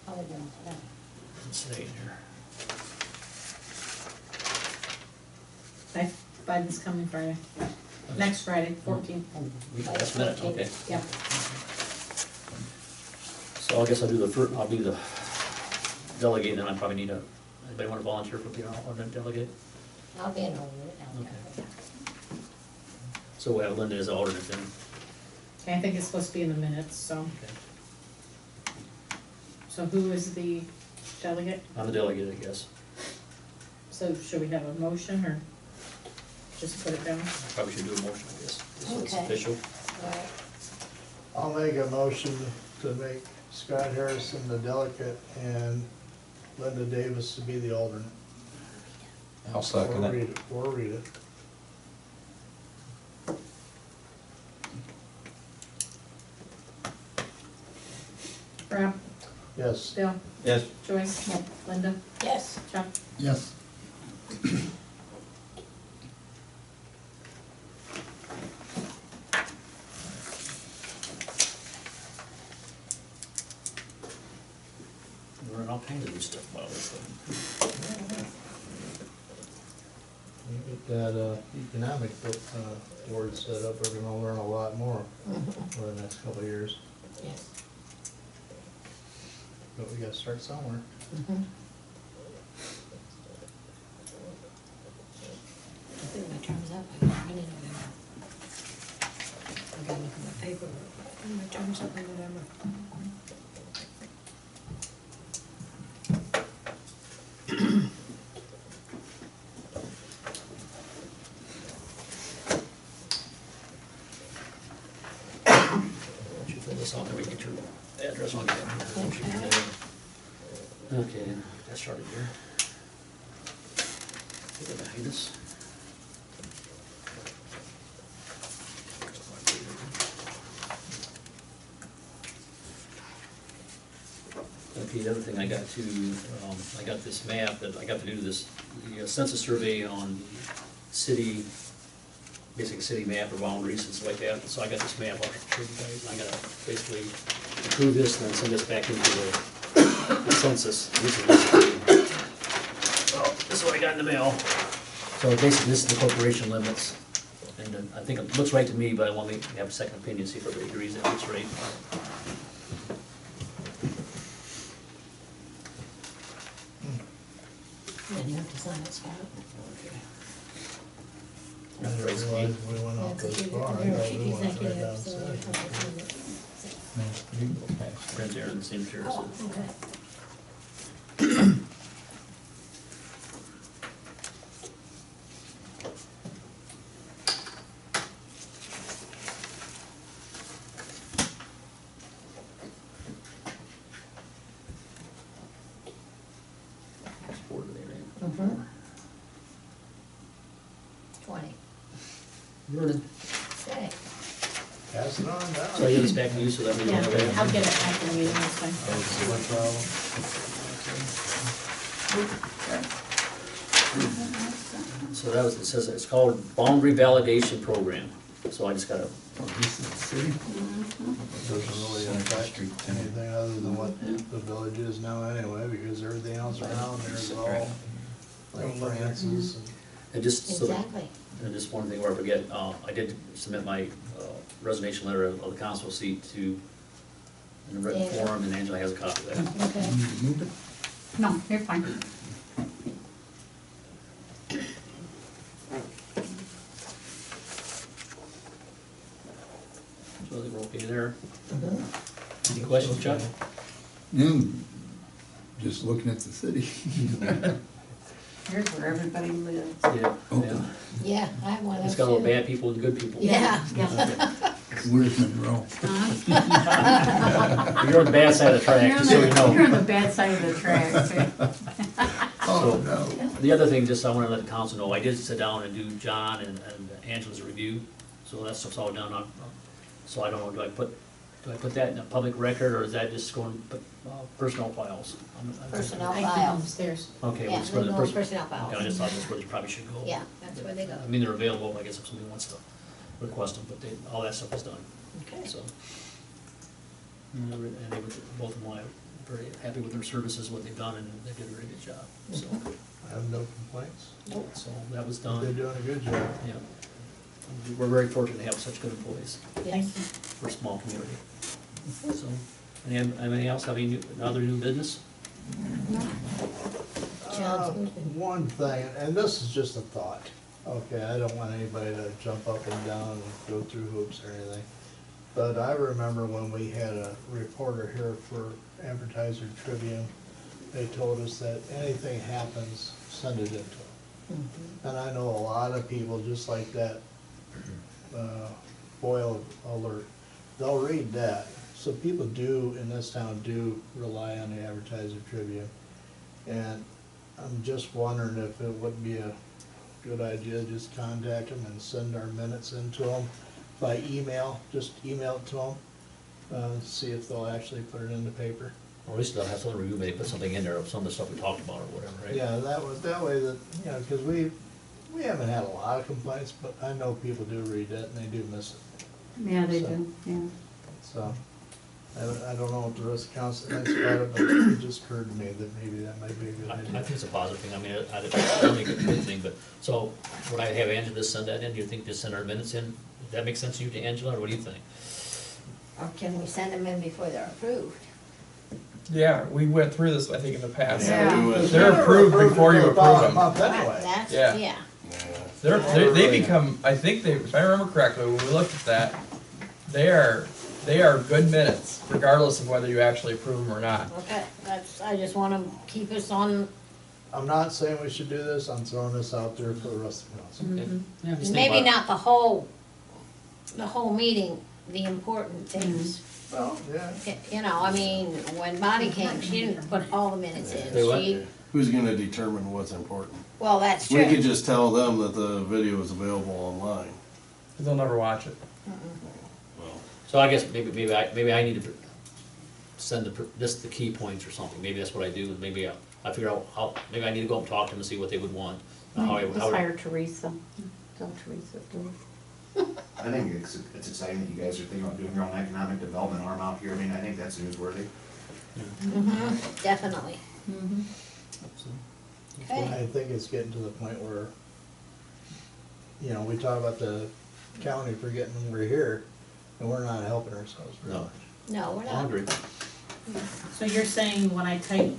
I'll do that. Doesn't say in here. By this coming Friday, next Friday, 14th. We can last minute, okay. Yeah. So I guess I'll do I'll be the delegate, then I probably need anybody wanna volunteer for being an alternate delegate? I'll be an alternate. Okay. So we'll have Linda as alternate then. I think it's supposed to be in the minutes, so. Okay. So who is the delegate? I'm the delegate, I guess. So should we have a motion or just put it down? Probably should do a motion, I guess, just so it's Okay. official. Alright. I'll make a motion to make Scott Harrison the delegate and Linda Davis to be the alternate. I'll second it. Or read it. Rob, Yes. Bill, Yes. Joyce, Linda, Yes. Chuck. Yes. We're learning all kinds of new stuff about this thing. You get that economic board set up, we're gonna learn a lot more over the next couple of years. Yes. But we gotta start somewhere. I think my term's up. I need November. I gotta look at my paperwork. My term's up in November. Once you fill this out, then we get your address on there. Okay, that started here. Put that behind us. Okay, the other thing I got I got this map that I got to do the census survey on city, basic city map or boundaries and stuff like that. So I got this map, I'll show you guys. I gotta basically approve this and then send this back into the census. This is what I got in the mail. So basically, this is the corporation limits. And I think it looks right to me, but I want to have a second opinion, see if everybody agrees that looks right. Then you have to sign it, Scott. Okay. I didn't realize we went Yeah, out 'cause this you- far. I you're thought chief we went right executive, down so you south. have to sign it. Print there in the same chair. Oh, So. okay. Four today, right? 20. Vernon. Okay. Pass it on down. So I give this back to you so that we don't Yeah, have it. I'll get it after the meeting, that's fine. No problem. So that was, it says, it's called Boundary Validation Program. So I just gotta, This is the city. Doesn't really affect anything other than what the village is now anyway, because everything else around there is all like Francis and. and just so that, Exactly. and just one thing where I forget, I did submit my resignation letter of the council seat to, in a written Angela. form, and Angela has a copy of that. Okay. Move it. No, you're fine. So I think we're okay there. Any questions, Chuck? Just looking at the city. Here's where everybody lives. Yeah. Okay. Yeah. Yeah, I have one of It's those got all too. bad people and good people. Yeah. Where's Monroe? You're on the bad side of the track, just so you know. You're on the bad side of the tracks. Oh, no. The other thing, just I wanna let the council know, I did sit down and do John and Angela's review, so that stuff's all done on, so I don't know, do I put that in a public record, or is that just going, personnel files? Personnel I keep them files. upstairs. Okay, well, Yeah, it's they for the go in person. personnel files. Okay, I just thought that's where they probably should go. Yeah, that's where they go. I mean, they're available, I guess if somebody wants to request them, but all that stuff is done, Okay. so. And they were, both of them, I very happy with their services, what they've done, and they did a very good job, so. I have no complaints. So that was They're done, doing a good job. yeah. We're very fortunate to have such good employees Yes. for a small community. So, anything else, have any other new business? One thing, and this is just a thought, okay, I don't want anybody to jump up and down and go through hoops or anything. But I remember when we had a reporter here for Advertiser Tribune, they told us that anything happens, send it in to them. And I know a lot of people, just like that boil alert, they'll read that. So people do, in this town, do rely on the Advertiser Tribune. And I'm just wondering if it wouldn't be a good idea to just contact them and send our minutes in to them by email, just email it to them, see if they'll actually put it in the paper. Or at least they'll have some review, maybe put something in there of some of the stuff we talked about or whatever, right? Yeah, that way that, you know, because we haven't had a lot of complaints, but I know people do read that and they do miss it. Yeah, they So- do, yeah. So, I don't know what the rest of council thinks about it, but it just occurred to me that maybe that might be a good I idea. think it's a positive thing, I mean, I don't think it's a good thing, but, so, would I have Angela just send that in, do you think just send our minutes in? Does that make sense to you, to Angela, or what do you think? Or can we send them in before they're approved? Yeah, we went through this, I think, in the past. Yeah. we went- They're approved before you for approve about a them. month anyway. That's, Yeah. yeah. They become, I think they, if I remember correctly, when we looked at that, they are good minutes, regardless of whether you actually approve them or not. Okay, I just wanna keep us on, I'm not saying we should do this, I'm throwing this out there for the rest of the council. Yeah, just think maybe about it. not the whole meeting, the important things. Well, yeah. You know, I mean, when Bonnie came, she didn't put all the minutes in. Say what? She, Who's gonna determine what's important? well, that's We could true. just tell them that the video is available online. Because they'll never watch it. So I guess maybe I need to send just the key points or something, maybe that's what I do, and maybe I figure out how, maybe I need to go up and talk to them and see what they would want. Just hire Teresa, tell Teresa to do it. I think it's exciting that you guys are thinking about doing your own economic development arm out here. I mean, I think that's newsworthy. Definitely. Okay. I think it's getting to the point where, you know, we talk about the county forgetting we're here, and we're not helping ourselves very No. much. No, we're I not. agree. So you're saying when I type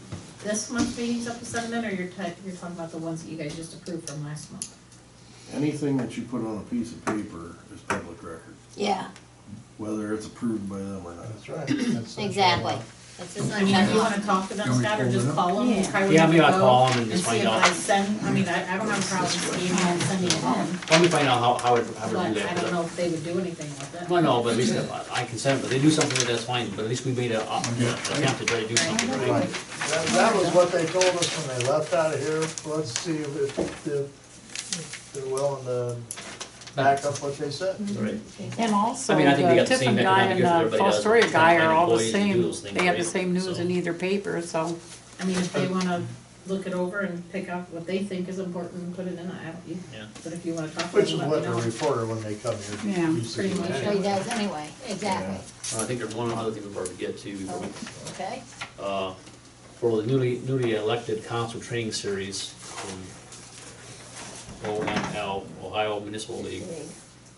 this month's meetings up to send them in, or you're talking about the ones that you guys just approved from last month? Anything that you put on a piece of paper is public record, Yeah, whether it's approved by them or not. That's right. That's exactly. That's the I mean, if sunshine you law. wanna talk to them, Can we Scott, or pull just it up? call them, Yeah. try Yeah, maybe I'll go, call them and just see find if out. I send, I mean, I don't have a problem with email and sending it in, Let me find out how to but do I that. don't know if they would do anything with it. Well, no, but at least I can send it, but they do something with that's fine, but at least we made a attempt to try to do something, Right. right? That was what they told us when they left out of here. Let's see if they're willing to back up what they said. Right. And also, I mean, I think we the got the same Tiffin guy economic and issues the everybody Falls does. Story guy are all the Employees who do same, those things, they have the right? same news So- in either paper, so. I mean, if they wanna look it over and pick out what they think is important and put it in, Yeah. but if you wanna talk to Which is them, what let the me know. reporter, when they come here, Yeah, used to pretty do much. So he anyway. does anyway, exactly. I think there's one other thing we're going to get to before we Okay, for the newly elected council training series from OML, Ohio Municipal League.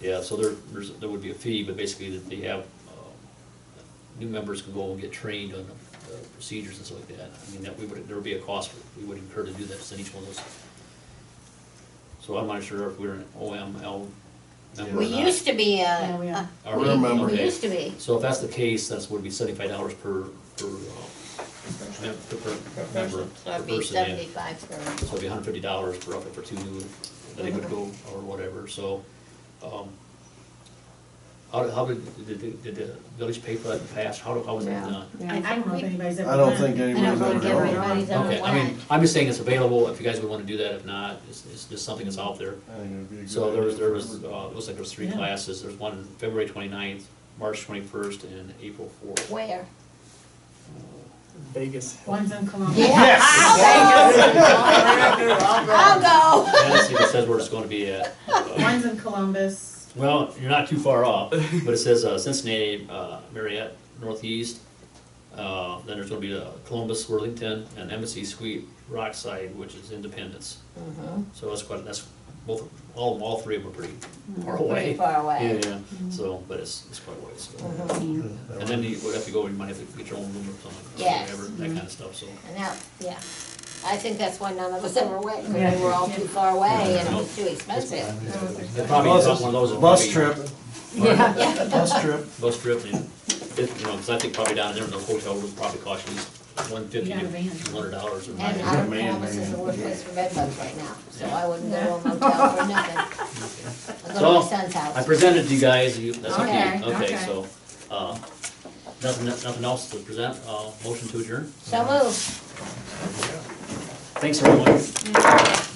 Yeah, so there would be a fee, but basically that they have, new members can go and get trained on the procedures and stuff like that. I mean, there would be a cost we would incur to do that, send each one of those. So I'm not sure if we're an OML member or we not. used to be Yeah, we are. Are We're a member. we Okay. used to be. So if that's the case, that's would be $75 per member, So per it'd be person, yeah. 75 So for, it'd be $150 for roughly for two new, that they would go, or whatever, so, how did the village pay for that in the past? How was that Yeah, done? I don't know if anybody's ever I don't done. think I anybody's don't ever think done it. everybody's ever Okay, I went. mean, I'm just saying it's available, if you guys would wanna do that, if not, it's just something that's out there. I think it would be a good So idea there for was, it everybody. looks like there's three Yeah. classes, there's one February 29th, March 21st, and April 4th. Where? Vegas. One's in Columbus. Yeah. I'll go. Yeah, let's see, if it says where it's gonna be at. One's in Columbus. Well, you're not too far off, but it says Cincinnati, Marietta, Northeast, Then there's gonna be Columbus, Worthington, and Embassy Suite, Rockside, which is Independence. So that's all three of them are pretty far away. Pretty far away. Yeah, so, but it's quite a ways. So. And then you would have to go, you might have to get your own room or something, Yes. whatever, that kind of stuff, so. And now, yeah, I think that's why none of us ever went, because we were all too far away and it was too expensive. It probably is one of those. Bus trip, Yeah. bus trip. Bus trip, and cause I think probably down there, the hotel would probably cost you $150 You got a to van. $200 or And more. Columbus is the worst place for bed bugs right now, so I wouldn't go to a motel for nothing. I'll go to my So, son's I house. presented to you guys, that's okay, Okay, okay, okay. so, nothing else to present, motion to adjourn? So move. Thanks, everyone.